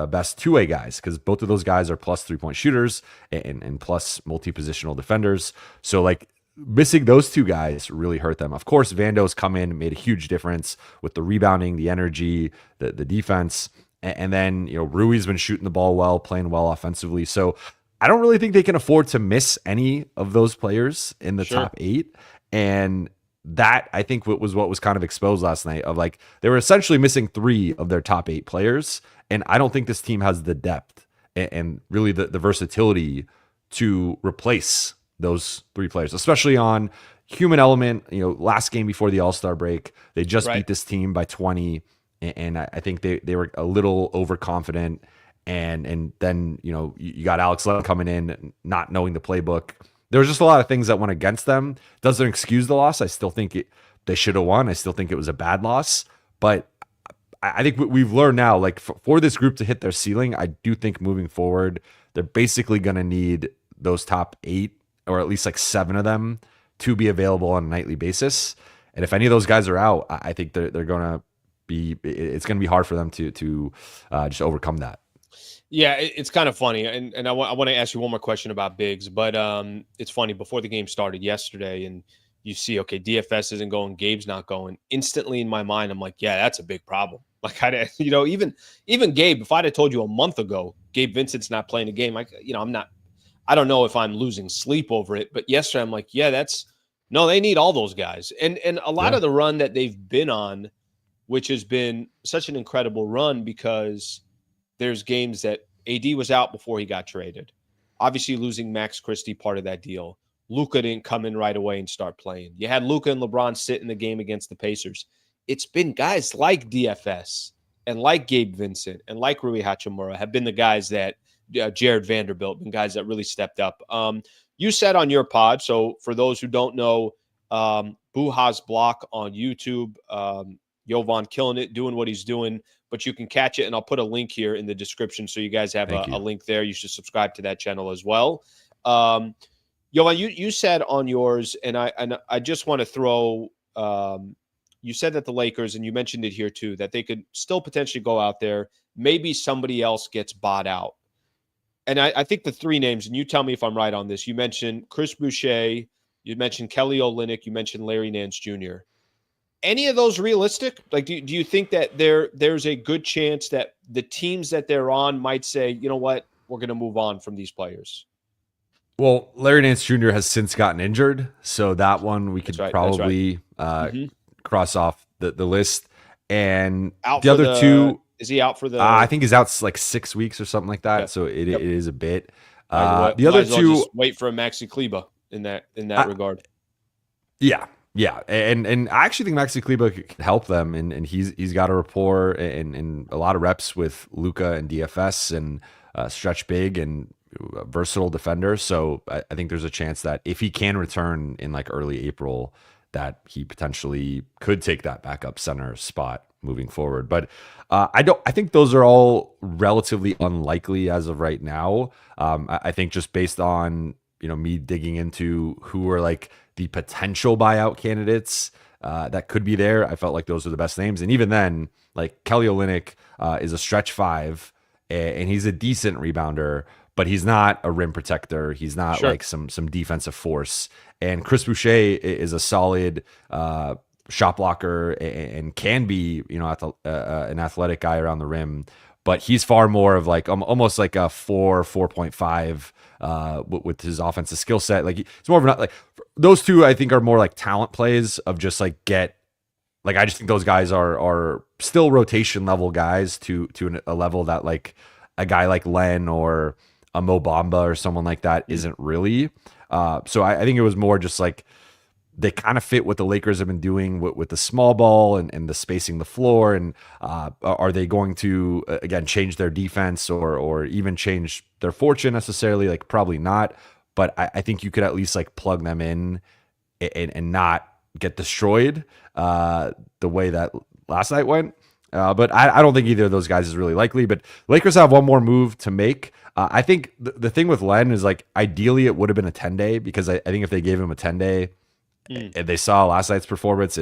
best two-way guys, because both of those guys are plus 3-point shooters and plus multi-positional defenders. So like missing those two guys really hurt them. Of course, Vando's come in, made a huge difference with the rebounding, the energy, the defense. And then, Rui's been shooting the ball well, playing well offensively. So I don't really think they can afford to miss any of those players in the Sure. top 8. And that, I think, was what was kind of exposed last night, of like they were essentially missing 3 of their top 8 players. And I don't think this team has the depth and really the versatility to replace those 3 players, especially on human element. Last game before the All-Star break, they just Right. beat this team by 20. And I think they were a little overconfident. And then, you got Alex Len coming in, not knowing the playbook. There was just a lot of things that went against them. Doesn't excuse the loss. I still think they should have won. I still think it was a bad loss. But I think we've learned now, like for this group to hit their ceiling, I do think moving forward, they're basically going to need those top 8, or at least like 7 of them, to be available on a nightly basis. And if any of those guys are out, I think they're going to it's going to be hard for them to just overcome that. Yeah, it's kind of funny, and I want to ask you one more question about bigs, but it's funny, before the game started yesterday, and you see, okay, DFS isn't going, Gabe's not going. Instantly in my mind, I'm like, yeah, that's a big problem. Like, even Gabe, if I'd have told you a month ago, Gabe Vincent's not playing a game, I don't know if I'm losing sleep over it, but yesterday I'm like, yeah, no, they need all those guys, and a lot of the run that they've been on, which has been such an incredible run, because there's games that AD was out before he got traded. Obviously, losing Max Christie, part of that deal. Luka didn't come in right away and start playing. You had Luka and LeBron sit in the game against the Pacers. It's been guys like DFS and like Gabe Vincent and like Rui Hachimura have been the guys that Jared Vanderbilt, been guys that really stepped up. You said on your pod, so for those who don't know, Buha's block on YouTube, Jovan killing it, doing what he's doing, but you can catch it, and I'll put a link here in the description so you guys have a link there. You should subscribe to that channel as well. Jovan, you said on yours, and I just want to throw, you said that the Lakers, and you mentioned it here too, that they could still potentially go out there. Maybe somebody else gets bought out. And I think the 3 names, and you tell me if I'm right on this, you mentioned Chris Boucher, you mentioned Kelly Olynyk, you mentioned Larry Nance Jr. Any of those realistic? Like, do you think that there's a good chance that the teams that they're on might say, you know what, we're going to move on from these players? Well, Larry Nance Jr. has since gotten injured, so that one we could probably cross off the list. And out the other 2, is he out for the? I think he's out like 6 weeks or something like that. Okay. So it is a bit. The other 2, just wait for a Maxi Kleber in that regard. Yeah. Yeah, and I actually think Maxi Kleber can help them, and he's got a rapport and a lot of reps with Luka and DFS, and stretch big and versatile defender. So I think there's a chance that if he can return in like early April, that he potentially could take that backup center spot moving forward. But I think those are all relatively unlikely as of right now. I think just based on me digging into who are like the potential buyout candidates that could be there, I felt like those are the best names. And even then, like Kelly Olynyk is a stretch 5, and he's a decent rebounder, but he's not a rim protector. He's not like some defensive force. And Chris Boucher is a solid shot blocker and can be, an athletic guy around the rim. But he's far more of like almost like a 4.5 with his offensive skill set. Like it's more of like those 2, I think, are more like talent plays of just like I just think those guys are still rotation level guys to a level that like a guy like Len or a Mo Bamba or someone like that isn't really. So I think it was more just like they kind of fit what the Lakers have been doing with the small ball and the spacing the floor. And are they going to, again, change their defense or even change their fortune necessarily? Like probably not. But I think you could at least like plug them in and not get destroyed the way that last night went. But I don't think either of those guys is really likely. But Lakers have one more move to make. I think the thing with Len is like ideally it would have been a 10-day because I think if they gave him a 10-day and they saw last night's performance,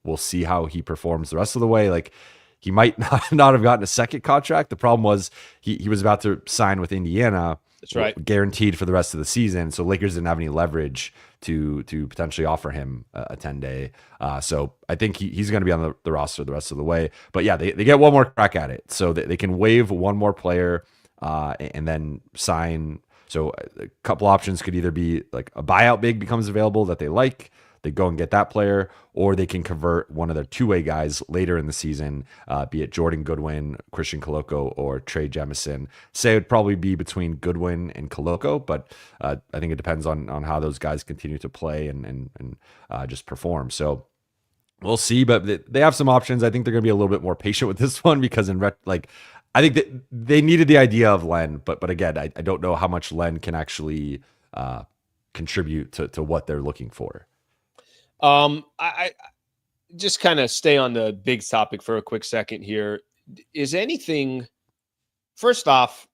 we'll see how he performs the rest of the way. Like he might not have gotten a second contract. The problem was he was about to sign with Indiana. That's right. Guaranteed for the rest of the season. So Lakers didn't have any leverage to potentially offer him a 10-day. So I think he's going to be on the roster the rest of the way. But yeah, they get one more crack at it. So they can waive one more player and then sign. So a couple options could either be like a buyout big becomes available that they like. They go and get that player, or they can convert one of their two-way guys later in the season, be it Jordan Goodwin, Christian Koloko, or Trey Jemison. Say it would probably be between Goodwin and Koloko, but I think it depends on how those guys continue to play and just perform. So we'll see, but they have some options. I think they're going to be a little bit more patient with this one because I think that they needed the idea of Len, but again, I don't know how much Len can actually contribute to what they're looking for. I just kind of stay on the big topic for a quick second here. Is anything, first off,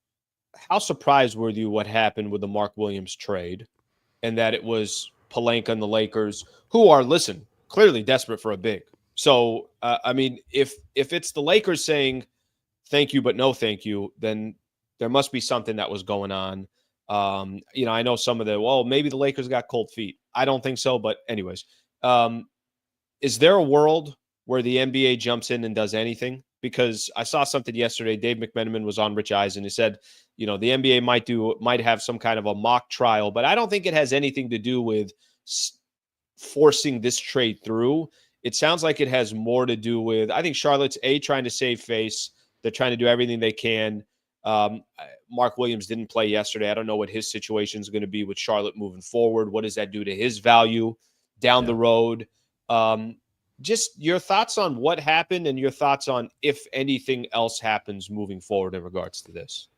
how surprised were you what happened with the Mark Williams trade and that it was Pelinka and the Lakers who are, listen, clearly desperate for a big. So, I mean, if it's the Lakers saying thank you, but no thank you, then there must be something that was going on. I know some of maybe the Lakers got cold feet. I don't think so, but anyways. Is there a world where the NBA jumps in and does anything? Because I saw something yesterday. Dave McMenamin was on Rich Eisen. He said, the NBA might have some kind of a mock trial, but I don't think it has anything to do with forcing this trade through. It sounds like it has more to do with, I think Charlotte's trying to save face. They're trying to do everything they can. Mark Williams didn't play yesterday. I don't know what his situation is going to be with Charlotte moving forward. What does that do to his value down the road? Just your thoughts on what happened and your thoughts on if anything else happens moving forward in regards to this.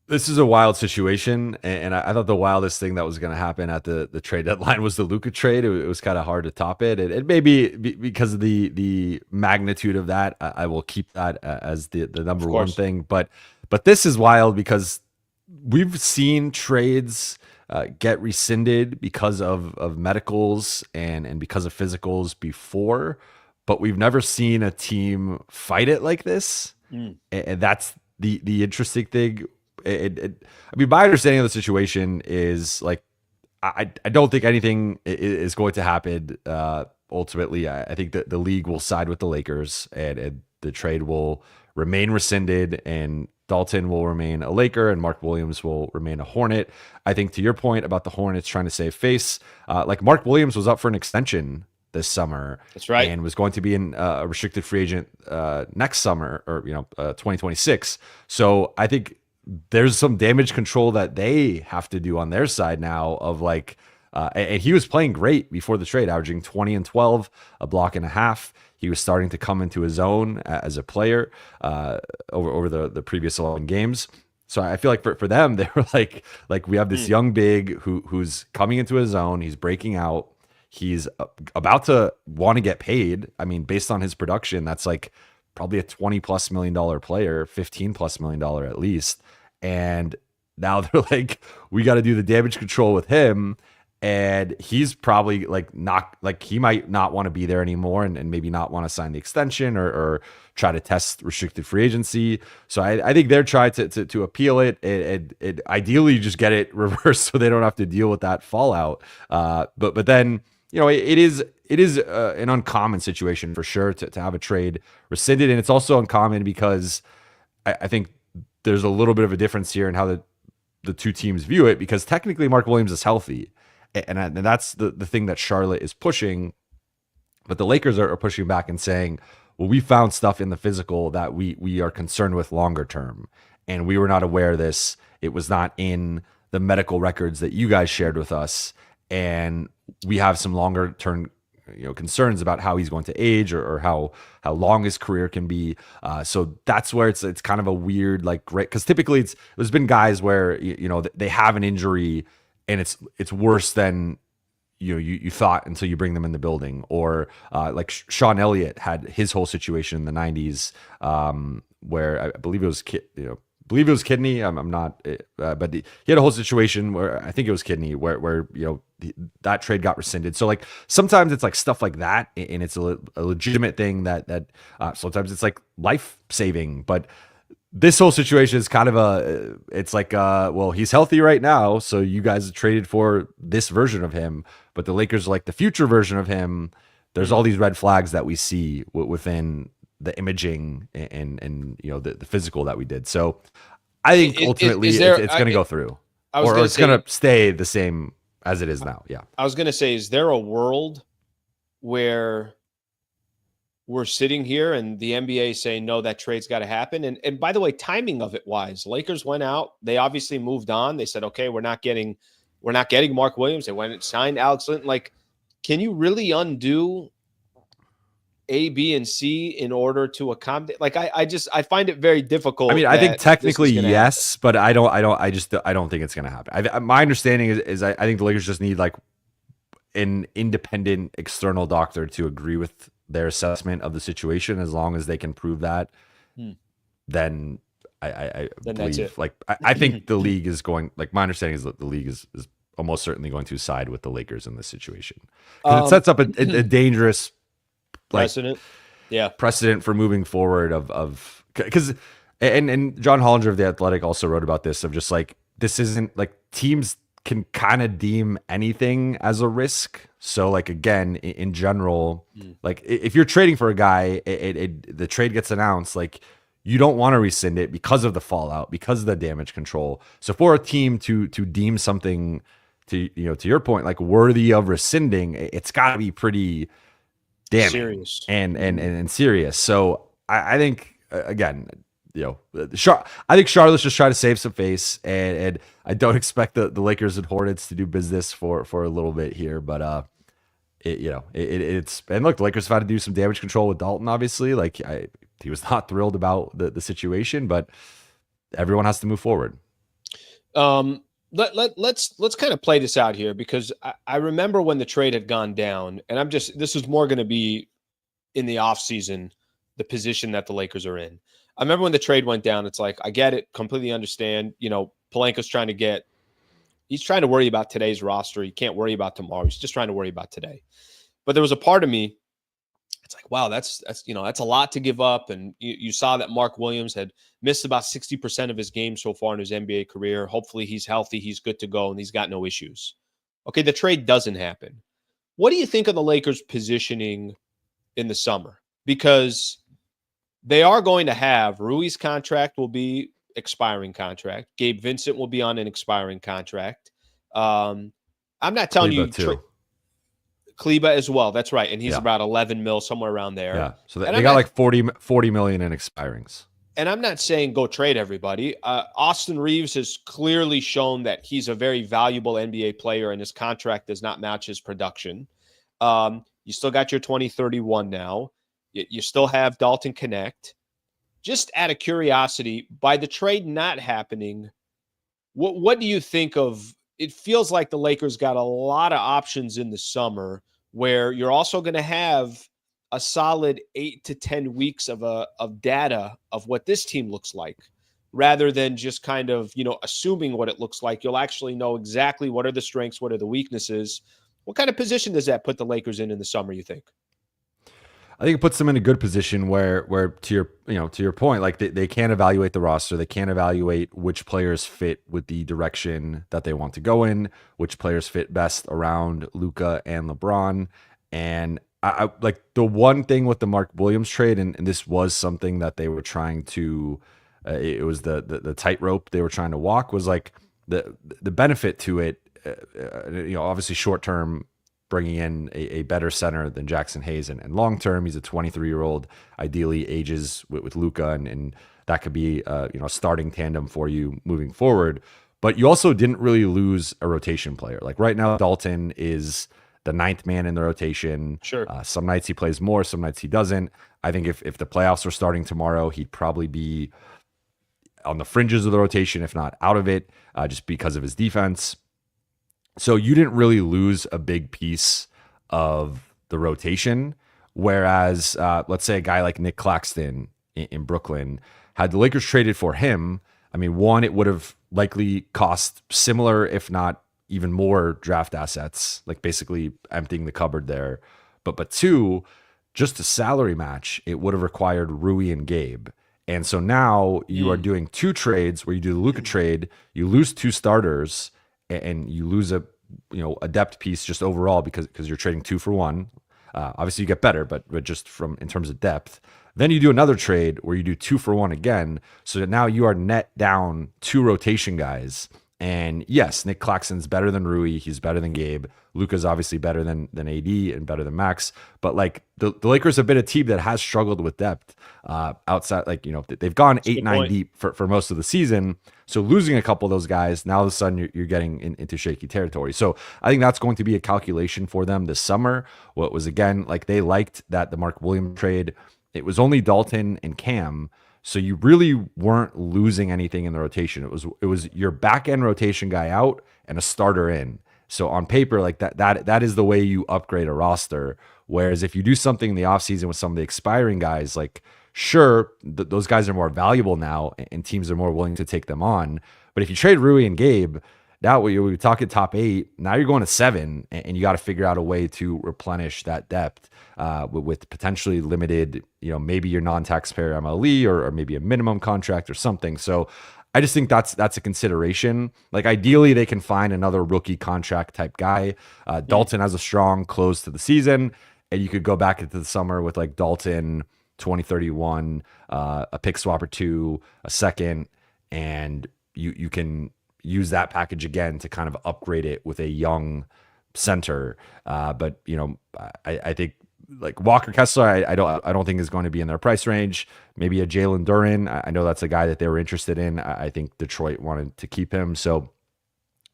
This is a wild situation, and I thought the wildest thing that was going to happen at the trade deadline was the Luka trade. It was kind of hard to top it. It may be because of the magnitude of that. I will keep that as the number one thing. But this is wild because we've seen trades get rescinded because of medicals and because of physicals before, but we've never seen a team fight it like this. And that's the interesting thing. I mean, my understanding of the situation is like, I don't think anything is going to happen. Ultimately, I think that the league will side with the Lakers and the trade will remain rescinded and Dalton will remain a Laker and Mark Williams will remain a Hornet. I think to your point about the Hornets trying to save face, like Mark Williams was up for an extension this summer. That's right. And was going to be a restricted free agent next summer or 2026. So I think there's some damage control that they have to do on their side now of like, and he was playing great before the trade, averaging 20 and 12, a block and a half. He was starting to come into his own as a player over the previous 11 games. So I feel like for them, they were like we have this young big who's coming into his own. He's breaking out. He's about to want to get paid. I mean, based on his production, that's like probably a $20+ million player, $15+ million at least. And now they're like, we got to do the damage control with him. And he's probably like not like he might not want to be there anymore and maybe not want to sign the extension or try to test restricted free agency. So I think they're trying to appeal it and ideally just get it reversed so they don't have to deal with that fallout. But then, it is an uncommon situation for sure to have a trade rescinded. And it's also uncommon because I think there's a little bit of a difference here in how the two teams view it, because technically Mark Williams is healthy. And that's the thing that Charlotte is pushing. But the Lakers are pushing back and saying, well, we found stuff in the physical that we are concerned with longer term. And we were not aware of this. It was not in the medical records that you guys shared with us. And we have some longer term concerns about how he's going to age or how long his career can be. So that's where it's kind of a weird, like, great, because typically there's been guys where they have an injury and it's worse than you thought until you bring them in the building, or like Sean Elliott had his whole situation in the 90s, where I believe it was kidney. I'm not, but he had a whole situation where I think it was kidney, where that trade got rescinded. So like sometimes it's like stuff like that, and it's a legitimate thing that sometimes it's like life saving, but this whole situation is kind of it's like, well, he's healthy right now, so you guys traded for this version of him, but the Lakers are like the future version of him. There's all these red flags that we see within the imaging and the physical that we did. So I think ultimately it's going to go through, or it's going to stay the same as it is now. Yeah. I was going to say, is there a world where we're sitting here and the NBA saying, no, that trade's got to happen? And by the way, timing of it wise, Lakers went out, they obviously moved on. They said, okay, we're not getting Mark Williams. They went and signed Alex Linton. Like, can you really undo A, B, and C in order to accommodate? Like, I find it very difficult. I mean, I think technically yes, but I don't think it's going to happen. My understanding is I think the Lakers just need like an independent external doctor to agree with their assessment of the situation. As long as they can prove that, then I believe, that's it. Like, I think the league is going, like, my understanding is that the league is almost certainly going to side with the Lakers in this situation. It sets up a dangerous precedent. Precedent for moving forward of because and John Hollinger of The Athletic also wrote about this, of just like, this isn't like, teams can kind of deem anything as a risk. So like, again, in general, like if you're trading for a guy, the trade gets announced, like, you don't want to rescind it because of the fallout, because of the damage control. So for a team to deem something, to your point, like, worthy of rescinding, it's got to be pretty damning, serious and serious. So I think, again, I think Charlotte's just trying to save some face, and I don't expect the Lakers and Hornets to do business for a little bit here, but it's, and look, the Lakers have had to do some damage control with Dalton, obviously. Like, he was not thrilled about the situation, but everyone has to move forward. Let's kind of play this out here, because I remember when the trade had gone down, and this is more going to be in the offseason, the position that the Lakers are in. I remember when the trade went down, it's like, I get it, completely understand. Pelinka's he's trying to worry about today's roster. He can't worry about tomorrow. He's just trying to worry about today. But there was a part of me, it's like, wow, that's a lot to give up. And you saw that Mark Williams had missed about 60% of his games so far in his NBA career. Hopefully he's healthy, he's good to go, and he's got no issues. Okay, the trade doesn't happen. What do you think of the Lakers' positioning in the summer? Because they are going to have Rui's contract will be expiring contract. Gabe Vincent will be on an expiring contract. I'm not telling Kleba you Kleba as well. That's right. And he's about 11 mil, somewhere around there. Yeah. So they got like 40 million in expirings. And I'm not saying go trade everybody. Austin Reeves has clearly shown that he's a very valuable NBA player, and his contract does not match his production. You still got your 2031 now. You still have Dalton Knecht. Just out of curiosity, by the trade not happening, what do you think of? It feels like the Lakers got a lot of options in the summer, where you're also going to have a solid 8 to 10 weeks of data of what this team looks like, rather than just kind of, assuming what it looks like. You'll actually know exactly what are the strengths, what are the weaknesses. What kind of position does that put the Lakers in the summer, you think? I think it puts them in a good position where to your point, like, they can evaluate the roster. They can evaluate which players fit with the direction that they want to go in, which players fit best around Luka and LeBron. And I like the one thing with the Mark Williams trade, and this was something that they were trying to, it was the tightrope they were trying to walk, was like the benefit to it, obviously short term, bringing in a better center than Jackson Hayes, and long term, he's a 23-year-old, ideally ages with Luka, and that could be a starting tandem for you moving forward. But you also didn't really lose a rotation player. Like, right now, Dalton is the 9th man in the rotation. Sure. Some nights he plays more, some nights he doesn't. I think if the playoffs were starting tomorrow, he'd probably be on the fringes of the rotation, if not out of it, just because of his defense. So you didn't really lose a big piece of the rotation. Whereas, let's say a guy like Nick Claxton in Brooklyn, had the Lakers traded for him, I mean, one, it would have likely cost similar, if not even more draft assets, like basically emptying the cupboard there. But two, just a salary match, it would have required Rui and Gabe. And so now you are doing two trades where you do the Luka trade, you lose two starters, and you lose a depth piece just overall because you're trading 2 for 1. Obviously you get better, but just from in terms of depth. Then you do another trade where you do 2 for 1 again, so that now you are net down 2 rotation guys. And yes, Nick Claxton's better than Rui. He's better than Gabe. Luka's obviously better than AD and better than Max. But like the Lakers have been a team that has struggled with depth outside. Like, they've gone 8-9 deep for most of the season. So losing a couple of those guys, now all of a sudden you're getting into shaky territory. So I think that's going to be a calculation for them this summer. What was, again, like they liked that the Mark Williams trade. It was only Dalton and Cam. So you really weren't losing anything in the rotation. It was your back end rotation guy out and a starter in. So on paper, like that is the way you upgrade a roster. Whereas if you do something in the offseason with some of the expiring guys, like sure, those guys are more valuable now and teams are more willing to take them on. But if you trade Rui and Gabe, now we talking top 8. Now you're going to 7, and you got to figure out a way to replenish that depth with potentially limited, maybe your non-taxpayer MLE or maybe a minimum contract or something. So I just think that's a consideration. Like ideally, they can find another rookie contract type guy. Dalton has a strong close to the season, and you could go back into the summer with like Dalton 2031, a pick swap or 2, a second, and you can use that package again to kind of upgrade it with a young center. But I think like Walker Kessler, I don't think is going to be in their price range. Maybe a Jalen Duren. I know that's a guy that they were interested in. I think Detroit wanted to keep him. So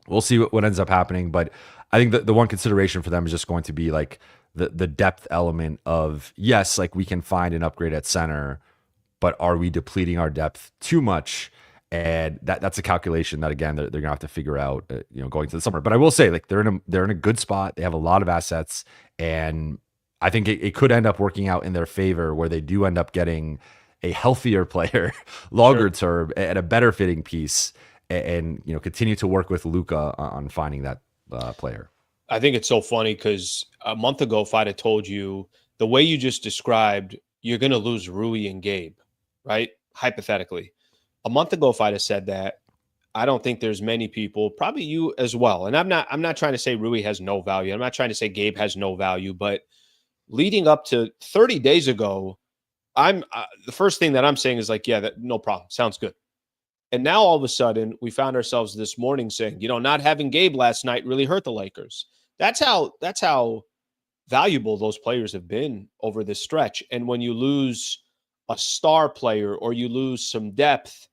we'll see what ends up happening. But I think the one consideration for them is just going to be like the depth element of, yes, like we can find an upgrade at center, but are we depleting our depth too much? And that's a calculation that, again, they're gonna have to figure out, going to the summer. But I will say, like they're in a good spot. They have a lot of assets, and I think it could end up working out in their favor, where they do end up getting a healthier player, longer term, at a better fitting piece, and continue to work with Luka on finding that player. I think it's so funny because a month ago, if I'd have told you the way you just described, you're going to lose Rui and Gabe, right? Hypothetically. A month ago, if I'd have said that, I don't think there's many people, probably you as well. And I'm not trying to say Rui has no value. I'm not trying to say Gabe has no value, but leading up to 30 days ago, I'm the first thing that I'm saying is like, yeah, that no problem. Sounds good. And now all of a sudden we found ourselves this morning saying, not having Gabe last night really hurt the Lakers. That's how valuable those players have been over this stretch. And when you lose a star player or you lose some depth,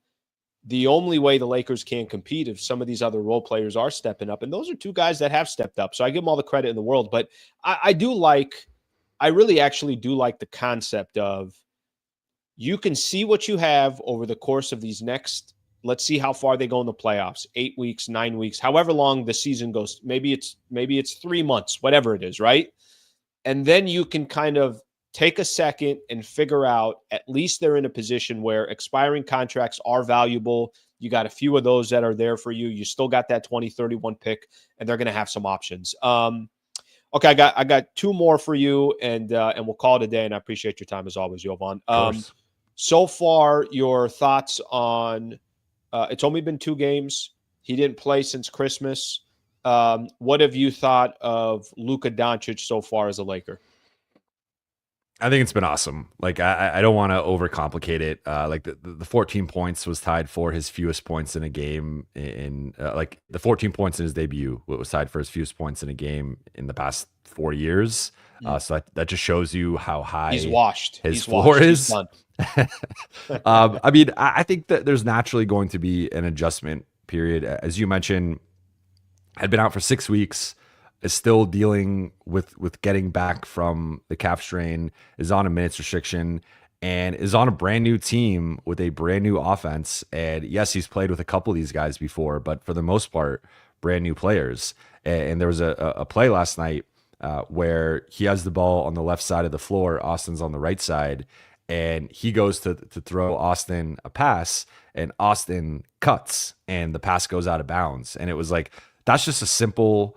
the only way the Lakers can compete if some of these other role players are stepping up. And those are two guys that have stepped up. So I give them all the credit in the world. But I really actually do like the concept of you can see what you have over the course of these next, let's see how far they go in the playoffs, 8 weeks, 9 weeks, however long the season goes. Maybe it's 3 months, whatever it is, right? And then you can kind of take a second and figure out, at least they're in a position where expiring contracts are valuable. You got a few of those that are there for you. You still got that 2031 pick, and they're going to have some options. Okay, I got 2 more for you, and we'll call it a day. And I appreciate your time as always, Jovan. So far, your thoughts on? It's only been 2 games. He didn't play since Christmas. What have you thought of Luka Doncic so far as a Laker? I think it's been awesome. Like I don't want to overcomplicate it. Like the 14 points was tied for his fewest points in a game in like the 14 points in his debut was tied for his fewest points in a game in the past 4 years. So that just shows you how high he's washed. His floor is. I mean, I think that there's naturally going to be an adjustment period. As you mentioned, had been out for 6 weeks. Is still dealing with getting back from the calf strain, is on a minutes restriction, and is on a brand new team with a brand new offense. And yes, he's played with a couple of these guys before, but for the most part, brand new players. And there was a play last night where he has the ball on the left side of the floor, Austin's on the right side, and he goes to throw Austin a pass, and Austin cuts, and the pass goes out of bounds. And it was like, that's just a simple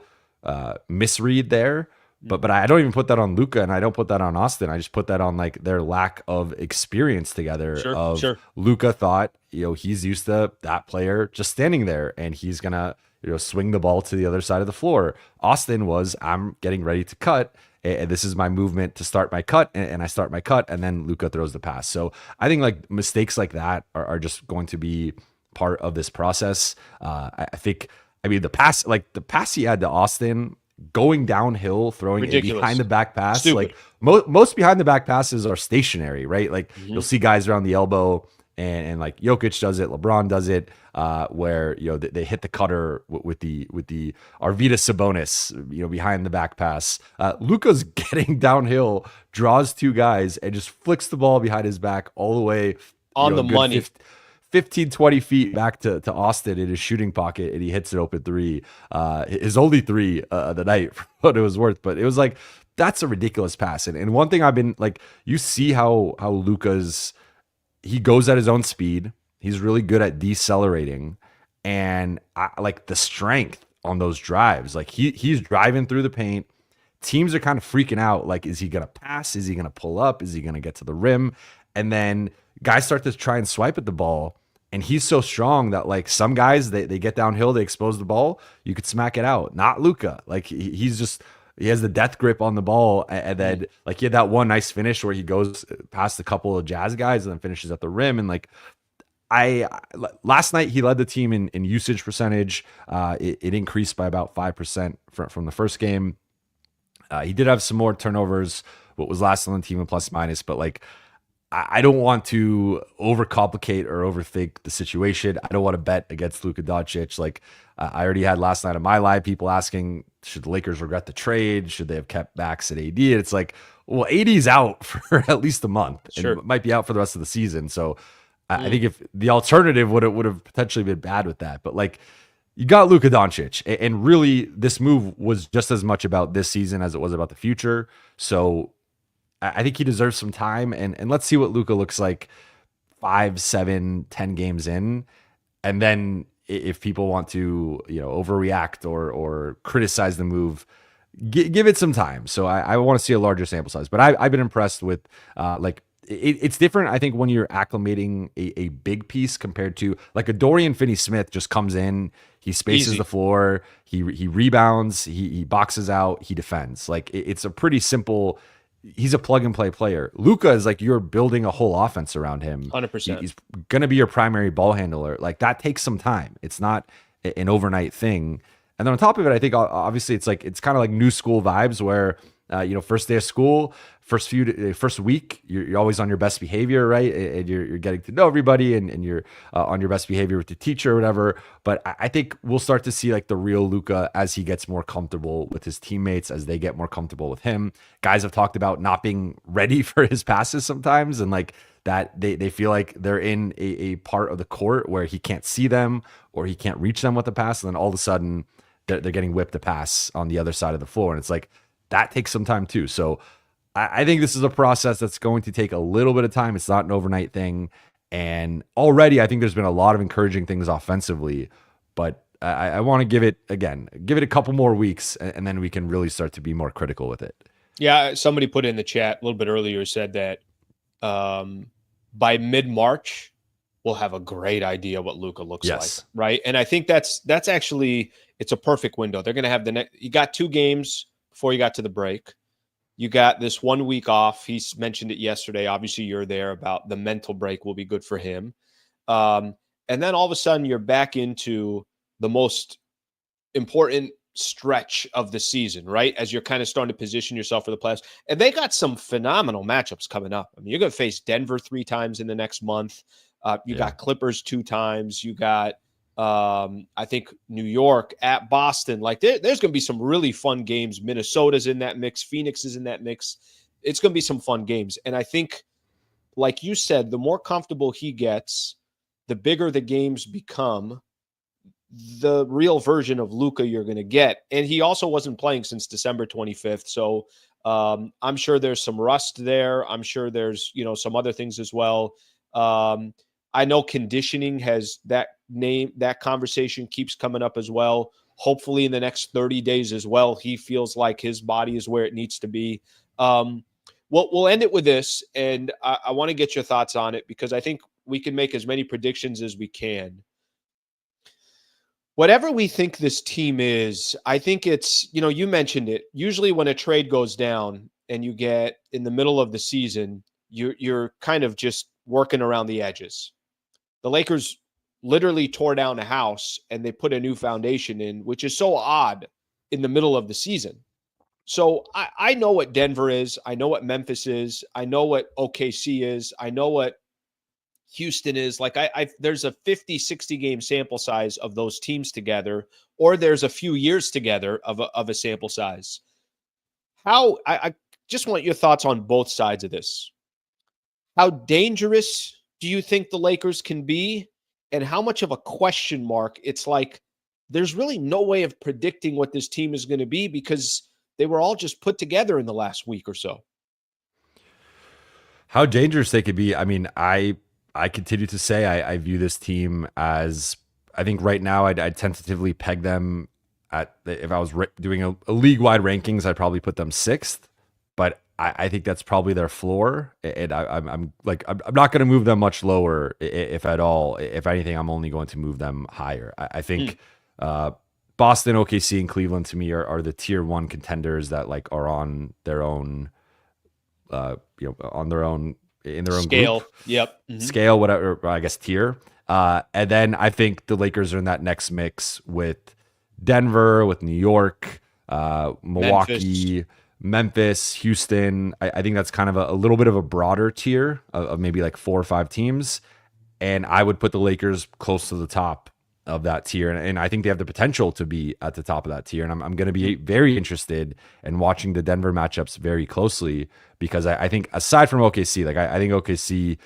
misread there. But I don't even put that on Luka, and I don't put that on Austin. I just put that on like their lack of experience together. Sure. Luka thought, he's used to that player just standing there, and he's gonna swing the ball to the other side of the floor. Austin was, I'm getting ready to cut, and this is my movement to start my cut, and I start my cut, and then Luka throws the pass. So I think like mistakes like that are just going to be part of this process. I think, the pass he had to Austin, going downhill, throwing a behind the back pass. Stupid. Like most behind the back passes are stationary, right? Like you'll see guys around the elbow, and like Jokic does it, LeBron does it, where they hit the cutter with the Arvydas Sabonis, behind the back pass. Luka's getting downhill, draws two guys, and just flicks the ball behind his back all the way on the money. 15, 20 feet back to Austin in his shooting pocket, and he hits an open three. His only three of the night, for what it was worth. But it was like, that's a ridiculous pass. And one thing I've been like, you see how Luka's, he goes at his own speed. He's really good at decelerating, and like the strength on those drives. Like he's driving through the paint. Teams are kind of freaking out. Like, is he going to pass? Is he going to pull up? Is he going to get to the rim? And then guys start to try and swipe at the ball. And he's so strong that like some guys, they get downhill, they expose the ball, you could smack it out. Not Luka. Like he has the death grip on the ball. And then like he had that one nice finish where he goes past a couple of Jazz guys and then finishes at the rim. And like last night he led the team in usage percentage. It increased by about 5% from the first game. He did have some more turnovers, what was last on the team in plus minus, but like, I don't want to overcomplicate or overthink the situation. I don't want to bet against Luka Doncic. Like I already had last night on my live, people asking, should the Lakers regret the trade? Should they have kept Max at AD? And it's like, well, AD's out for at least a month, Sure. and might be out for the rest of the season. So I think if the alternative would have potentially been bad with that, but like you got Luka Doncic, and really this move was just as much about this season as it was about the future. So I think he deserves some time, and let's see what Luka looks like 5, 7, 10 games in. And then if people want to, overreact or criticize the move, give it some time. So I want to see a larger sample size, but I've been impressed with it's different. I think when you're acclimating a big piece compared to like a Dorian Finney-Smith just comes in, he spaces the floor, he rebounds, he boxes out, he defends. Like it's a pretty simple. He's a plug and play player. Luka is like, you're building a whole offense around him. 100%. He's going to be your primary ball handler. Like that takes some time. It's not an overnight thing. And then on top of it, I think obviously it's kind of like new school vibes where, first day of school, first week, you're always on your best behavior, right? And you're getting to know everybody, and you're on your best behavior with the teacher or whatever. But I think we'll start to see like the real Luka as he gets more comfortable with his teammates, as they get more comfortable with him. Guys have talked about not being ready for his passes sometimes, and like that they feel like they're in a part of the court where he can't see them or he can't reach them with the pass, and then all of a sudden they're getting whipped a pass on the other side of the floor, and it's like that takes some time too. So I think this is a process that's going to take a little bit of time. It's not an overnight thing. And already I think there's been a lot of encouraging things offensively, but I want to give it a couple more weeks, and then we can really start to be more critical with it. Yeah. Somebody put in the chat a little bit earlier, said that by mid-March, we'll have a great idea what Luka looks like. Right. And I think that's actually, it's a perfect window. They're going to have you got 2 games before you got to the break. You got this 1 week off. He's mentioned it yesterday. Obviously, you're there about the mental break will be good for him. And then all of a sudden, you're back into the most important stretch of the season, right? As you're kind of starting to position yourself for the playoffs. And they got some phenomenal matchups coming up. I mean, you're going to face Denver 3 times in the next month. You got Clippers 2 times. You got I think New York at Boston. Like there's going to be some really fun games. Minnesota's in that mix. Phoenix is in that mix. It's going to be some fun games. And I think, like you said, the more comfortable he gets, the bigger the games become. the real version of Luka you're going to get. And he also wasn't playing since December 25th. So I'm sure there's some rust there. I'm sure there's, some other things as well. I know conditioning has that conversation keeps coming up as well. Hopefully in the next 30 days as well, he feels like his body is where it needs to be. We'll end it with this, and I want to get your thoughts on it because I think we can make as many predictions as we can. Whatever we think this team is, I think it's, you mentioned it. Usually when a trade goes down and you get in the middle of the season, you're kind of just working around the edges. The Lakers literally tore down a house and they put a new foundation in, which is so odd in the middle of the season. So I know what Denver is. I know what Memphis is. I know what OKC is. I know what Houston is. Like there's a 50, 60 game sample size of those teams together, or there's a few years together of a sample size. I just want your thoughts on both sides of this. How dangerous do you think the Lakers can be? And how much of a question mark it's like there's really no way of predicting what this team is going to be because they were all just put together in the last week or so. How dangerous they could be. I mean, I continue to say I view this team as, I think right now I'd tentatively peg them at, if I was doing a league-wide rankings, I'd probably put them 6th. But I think that's probably their floor, and I'm not going to move them much lower, if at all. If anything, I'm only going to move them higher. I think Boston, OKC, and Cleveland to me are the tier 1 contenders that like are on their own, on their own in their own scale, group. Yep, scale, whatever. I guess tier. And then I think the Lakers are in that next mix with Denver, with New York, Milwaukee. Memphis, Houston. I think that's kind of a little bit of a broader tier of maybe like 4 or 5 teams. And I would put the Lakers close to the top of that tier. And I think they have the potential to be at the top of that tier. And I'm going to be very interested in watching the Denver matchups very closely because I think aside from OKC, like I think OKC,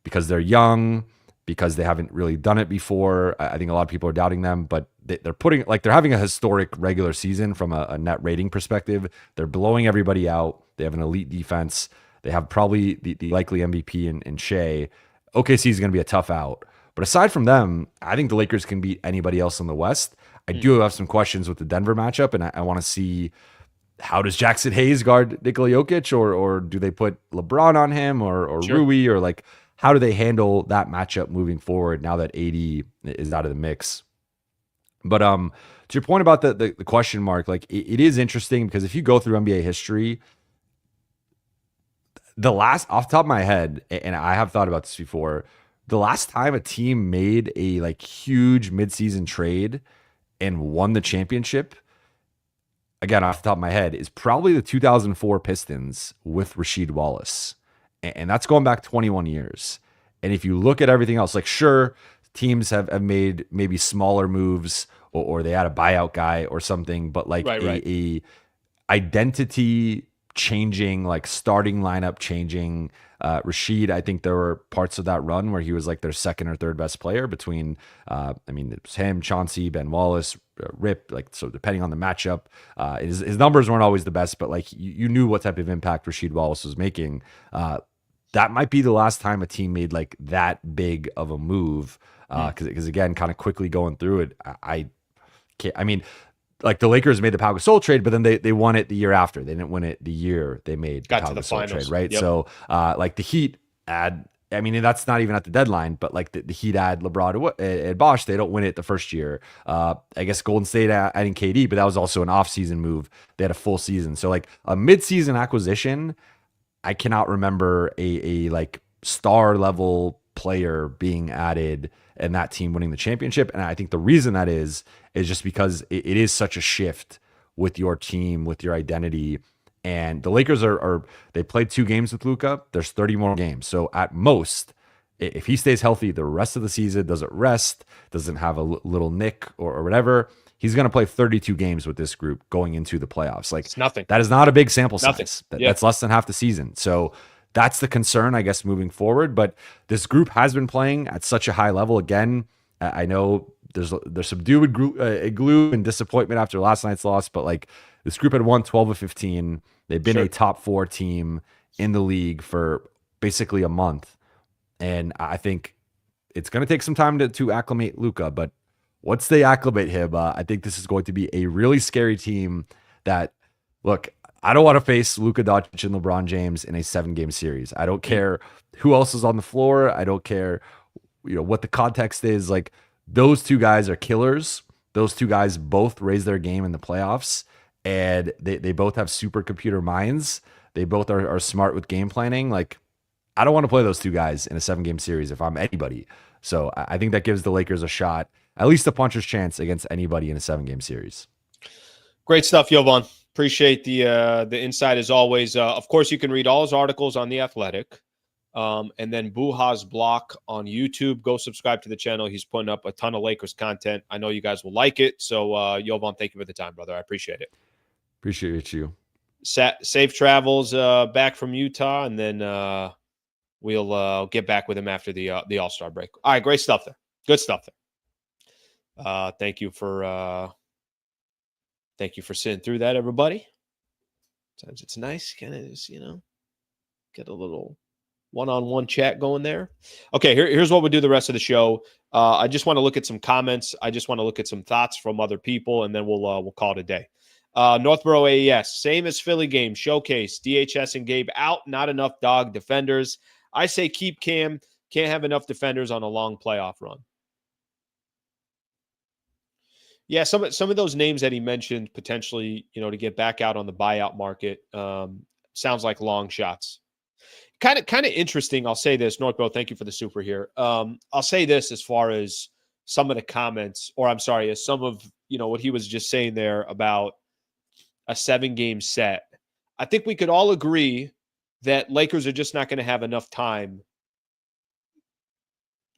because they're young, because they haven't really done it before, I think a lot of people are doubting them, but they're having a historic regular season from a net rating perspective. They're blowing everybody out. They have an elite defense. They have probably the likely MVP in Shea. OKC is going to be a tough out. But aside from them, I think the Lakers can beat anybody else in the West. I do have some questions with the Denver matchup, and I want to see, how does Jackson Hayes guard Nikola Jokic, or do they put LeBron on him, or Sure. Rui, or like, how do they handle that matchup moving forward now that AD is out of the mix? But to your point about the question mark, like it is interesting because if you go through NBA history, off the top of my head, and I have thought about this before, the last time a team made a like huge midseason trade and won the championship, again, off the top of my head, is probably the 2004 Pistons with Rasheed Wallace. And that's going back 21 years. And if you look at everything else, like sure, teams have made maybe smaller moves or they had a buyout guy or something, but like a identity changing, like starting lineup changing. Rasheed, I think there were parts of that run where he was like their second or third best player between, it was him, Chauncey, Ben Wallace, Rip, like, so depending on the matchup, his numbers weren't always the best, but like you knew what type of impact Rasheed Wallace was making. That might be the last time a team made like that big of a move. Because again, kind of quickly going through it, I can't. I mean, like the Lakers made the Pau Gasol trade, but then they won it the year after. They didn't win it the year they made got the Pau to the Gasol finals trade, right? Yep. So, like the Heat add. I mean, that's not even at the deadline, but like the Heat add LeBron and Bosh, they don't win it the first year. I guess Golden State adding KD, but that was also an off-season move. They had a full season, so like a mid-season acquisition. I cannot remember a like star level player being added and that team winning the championship. And I think the reason that is just because it is such a shift with your team, with your identity. And the Lakers they played 2 games with Luka. There's 30 more games. So at most, if he stays healthy the rest of the season, doesn't rest, doesn't have a little nick or whatever, he's going to play 32 games with this group going into the playoffs. Like, it's nothing. That is not a big sample Nothing. size. That's less than half the season. So that's the concern, I guess, moving forward. But this group has been playing at such a high level. Again, I know there's some doom and gloom and disappointment after last night's loss, but like this group had won 12 of 15. They've been a top 4 team in the league for basically a month, and I think it's going to take some time to acclimate Luka, but once they acclimate him, I think this is going to be a really scary team that, look, I don't want to face Luka Doncic and LeBron James in a 7-game series. I don't care who else is on the floor. I don't care, what the context is. Like, those two guys are killers. Those two guys both raise their game in the playoffs, and they both have supercomputer minds. They both are smart with game planning. Like, I don't want to play those two guys in a 7-game series if I'm anybody. So I think that gives the Lakers a shot, at least a puncher's chance against anybody in a 7-game series. Great stuff, Jovan. Appreciate the insight as always. Of course, you can read all his articles on The Athletic. And then Buha's block on YouTube. Go subscribe to the channel. He's putting up a ton of Lakers content. I know you guys will like it. So, Jovan, thank you for the time, brother. I appreciate it. Appreciate you. Safe travels back from Utah, and then we'll get back with him after the All-Star break. All right, great stuff there. Good stuff there. Thank you for sitting through that, everybody. Sometimes it's nice, kind of, get a little one-on-one chat going there. Okay, here's what we'll do the rest of the show. I just want to look at some comments. I just want to look at some thoughts from other people, and then we'll call it a day. Northborough AES, same as Philly game, showcase, DHS and Gabe out, not enough dog defenders. I say keep Cam, can't have enough defenders on a long playoff run. Yeah, some of those names that he mentioned potentially, to get back out on the buyout market, sounds like long shots. Kind of interesting. I'll say this, Northborough, thank you for the super here. I'll say this as far as some of the comments, or I'm sorry, as some of, what he was just saying there about a 7-game set. I think we could all agree that Lakers are just not going to have enough time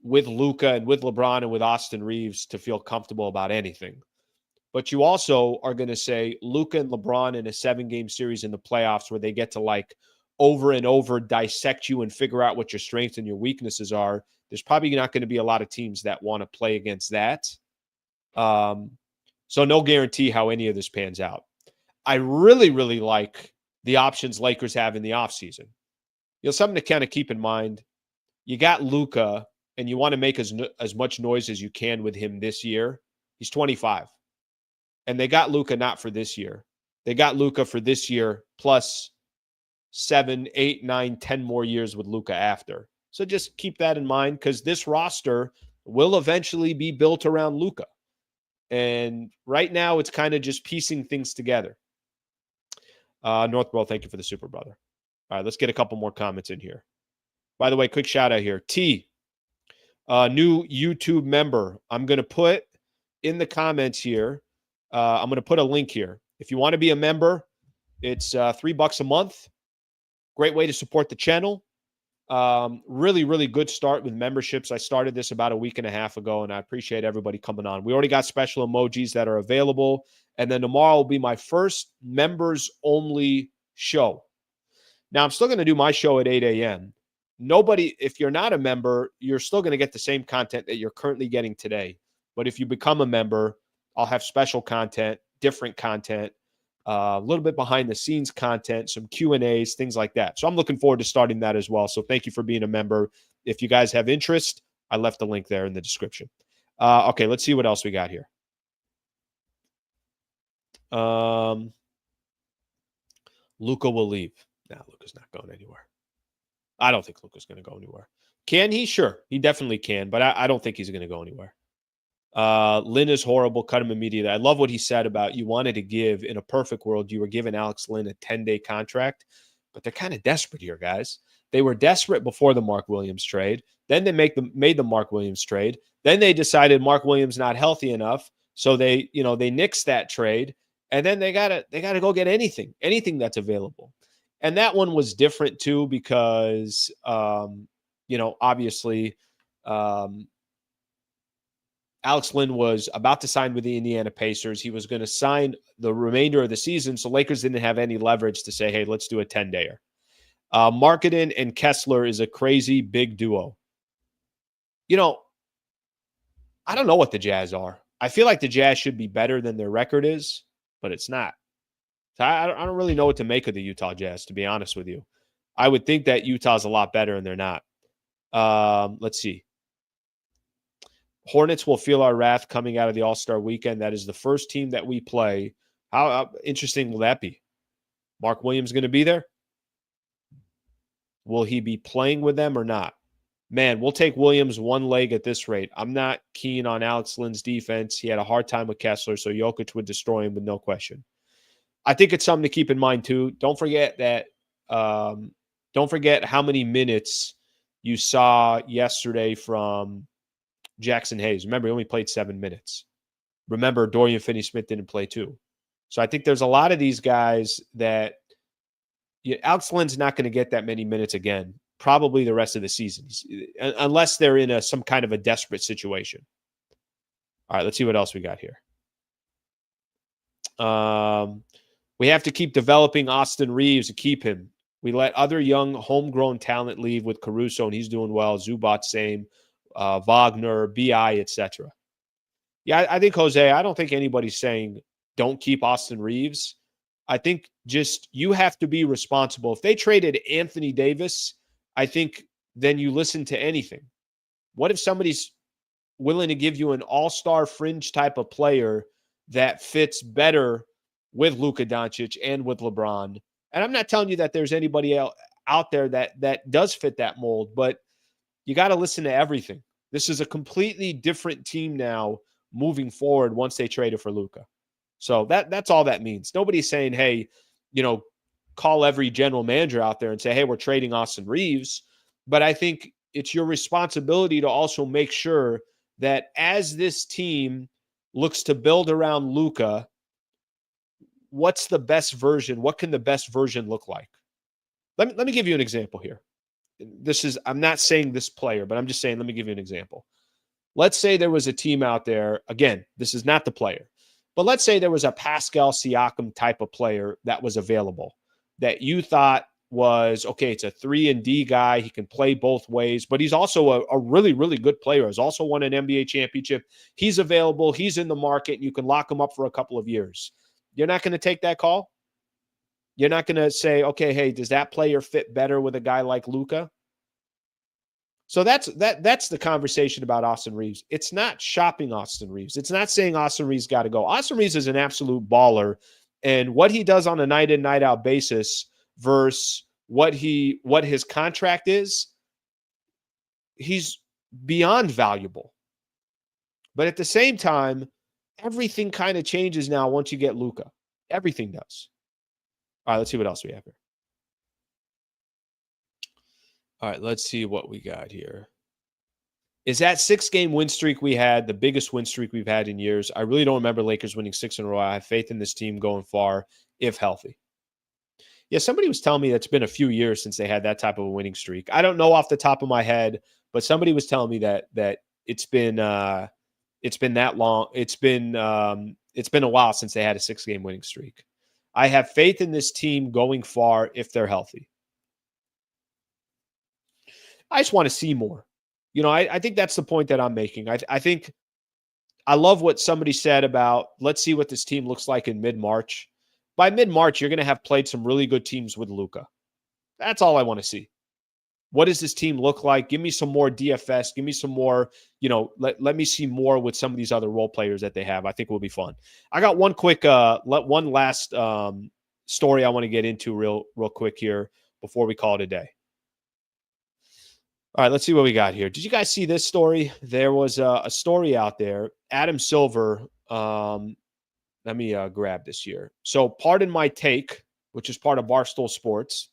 with Luka and with LeBron and with Austin Reeves to feel comfortable about anything. But you also are going to say Luka and LeBron in a 7-game series in the playoffs where they get to over and over dissect you and figure out what your strengths and your weaknesses are. There's probably not going to be a lot of teams that want to play against that. So no guarantee how any of this pans out. I really, really like the options Lakers have in the offseason. Something to kind of keep in mind. You got Luka, and you want to make as much noise as you can with him this year. He's 25. And they got Luka not for this year. They got Luka for this year plus 7, 8, 9, 10 more years with Luka after. So just keep that in mind, because this roster will eventually be built around Luka. And right now it's kind of just piecing things together. Northborough, thank you for the super, brother. All right, let's get a couple more comments in here. By the way, quick shout out here. T, new YouTube member. I'm going to put in the comments here. I'm going to put a link here. If you want to be a member, it's $3 a month. Great way to support the channel. Really, really good start with memberships. I started this about a week and a half ago, and I appreciate everybody coming on. We already got special emojis that are available. And then tomorrow will be my first members-only show. Now, I'm still going to do my show at 8 a.m. If you're not a member, you're still going to get the same content that you're currently getting today. But if you become a member, I'll have special content, different content, a little bit behind-the-scenes content, some Q&As, things like that. So I'm looking forward to starting that as well. So thank you for being a member. If you guys have interest, I left the link there in the description. Okay, let's see what else we got here. Luka will leave. Nah, Luka's not going anywhere. I don't think Luka's going to go anywhere. Can he? Sure. He definitely can, but I don't think he's going to go anywhere. Lynn is horrible. Cut him immediately. I love what he said about you wanted to give, in a perfect world, you were giving Alex Lynn a 10-day contract, but they're kind of desperate here, guys. They were desperate before the Mark Williams trade. Then they made the Mark Williams trade. Then they decided Mark Williams not healthy enough, so they nixed that trade. And then they gotta go get anything that's available. And that one was different too, because obviously Alex Lynn was about to sign with the Indiana Pacers. He was going to sign the remainder of the season, so Lakers didn't have any leverage to say, hey, let's do a 10-dayer. Marketing and Kessler is a crazy big duo. I don't know what the Jazz are. I feel like the Jazz should be better than their record is, but it's not. So I don't really know what to make of the Utah Jazz, to be honest with you. I would think that Utah's a lot better, and they're not. Let's see. Hornets will feel our wrath coming out of the All-Star weekend. That is the first team that we play. How interesting will that be? Mark Williams going to be there? Will he be playing with them or not? Man, we'll take Williams one leg at this rate. I'm not keen on Alex Lynn's defense. He had a hard time with Kessler, so Jokic would destroy him with no question. I think it's something to keep in mind, too. Don't forget that don't forget how many minutes you saw yesterday from Jackson Hayes. Remember, he only played 7 minutes. Remember, Dorian Finney-Smith didn't play, too. So I think there's a lot of these guys that Alex Lynn's not going to get that many minutes again, probably the rest of the season, unless they're in some kind of a desperate situation. All right, let's see what else we got here. We have to keep developing Austin Reeves to keep him. We let other young homegrown talent leave with Caruso, and he's doing well. Zubac, same. Wagner, BI, etc. Yeah, I think, Jose, I don't think anybody's saying don't keep Austin Reeves. I think just you have to be responsible. If they traded Anthony Davis, I think then you listen to anything. What if somebody's willing to give you an all-star fringe type of player that fits better with Luka Doncic and with LeBron? And I'm not telling you that there's anybody else out there that does fit that mold, but you got to listen to everything. This is a completely different team now moving forward once they traded for Luka. So that's all that means. Nobody's saying, hey, call every general manager out there and say, hey, we're trading Austin Reeves. But I think it's your responsibility to also make sure that as this team looks to build around Luka, what's the best version? What can the best version look like? Let me give you an example here. I'm not saying this player, but I'm just saying, let me give you an example. Let's say there was a team out there. Again, this is not the player. But let's say there was a Pascal Siakam type of player that was available that you thought was, okay, it's a 3-and-D guy. He can play both ways, but he's also a really, really good player. He's also won an NBA championship. He's available. He's in the market, and you can lock him up for a couple of years. You're not going to take that call? You're not going to say, okay, hey, does that player fit better with a guy like Luka? So that's the conversation about Austin Reeves. It's not shopping Austin Reeves. It's not saying Austin Reeves got to go. Austin Reeves is an absolute baller, and what he does on a night in, night out basis versus what his contract is, he's beyond valuable. But at the same time, everything kind of changes now once you get Luka. Everything does. All right, let's see what else we have here. All right, let's see what we got here. Is that 6-game win streak we had the biggest win streak we've had in years? I really don't remember Lakers winning 6 in a row. I have faith in this team going far if healthy. Yeah, somebody was telling me that it's been a few years since they had that type of a winning streak. I don't know off the top of my head, but somebody was telling me that it's been that long. It's been a while since they had a 6-game winning streak. I have faith in this team going far if they're healthy. I just want to see more. I think that's the point that I'm making. I think I love what somebody said about let's see what this team looks like in mid-March. By mid-March, you're going to have played some really good teams with Luka. That's all I want to see. What does this team look like? Give me some more DFS. Give me some more, let me see more with some of these other role players that they have. I think it will be fun. I got one last story I want to get into real quick here before we call it a day. All right, let's see what we got here. Did you guys see this story? There was a story out there. Adam Silver, let me grab this here. So Pardon My Take, which is part of Barstool Sports.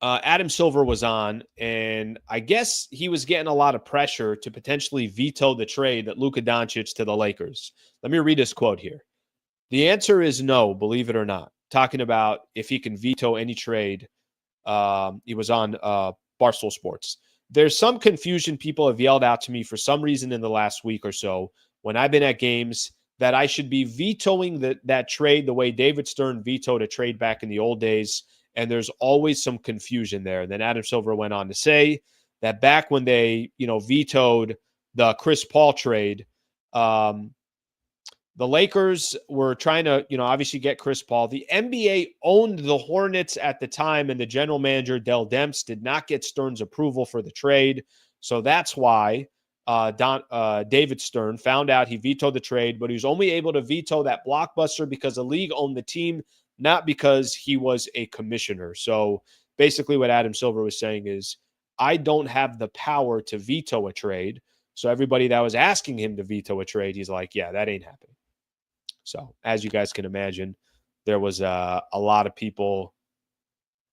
Adam Silver was on, and I guess he was getting a lot of pressure to potentially veto the trade that Luka Doncic to the Lakers. Let me read this quote here. The answer is no, believe it or not. Talking about if he can veto any trade. He was on Barstool Sports. There's some confusion people have yelled out to me for some reason in the last week or so when I've been at games that I should be vetoing that trade the way David Stern vetoed a trade back in the old days. And there's always some confusion there. And then Adam Silver went on to say that back when they, vetoed the Chris Paul trade. The Lakers were trying to, obviously get Chris Paul. The NBA owned the Hornets at the time, and the general manager, Dell Demps, did not get Stern's approval for the trade. So that's why David Stern found out he vetoed the trade, but he was only able to veto that blockbuster because the league owned the team, not because he was a commissioner. So basically what Adam Silver was saying is, I don't have the power to veto a trade. So everybody that was asking him to veto a trade, he's like, yeah, that ain't happening. So as you guys can imagine, there was a lot of people,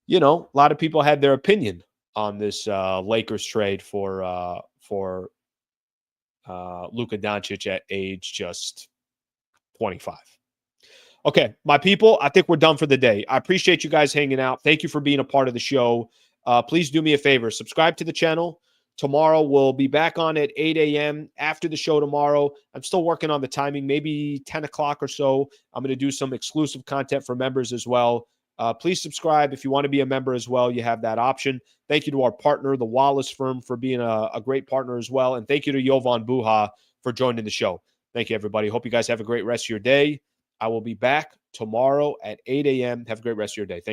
a lot of people had their opinion on this Lakers trade for Luka Doncic at age just 25. Okay, my people, I think we're done for the day. I appreciate you guys hanging out. Thank you for being a part of the show. Please do me a favor. Subscribe to the channel. Tomorrow we'll be back on at 8 a.m. after the show tomorrow. I'm still working on the timing, maybe 10 o'clock or so. I'm going to do some exclusive content for members as well. Please subscribe. If you want to be a member as well, you have that option. Thank you to our partner, the Wallace firm, for being a great partner as well. And thank you to Jovan Buha for joining the show. Thank you, everybody. Hope you guys have a great rest of your day. I will be back tomorrow at 8 a.m. Have a great rest of your day. Thank you.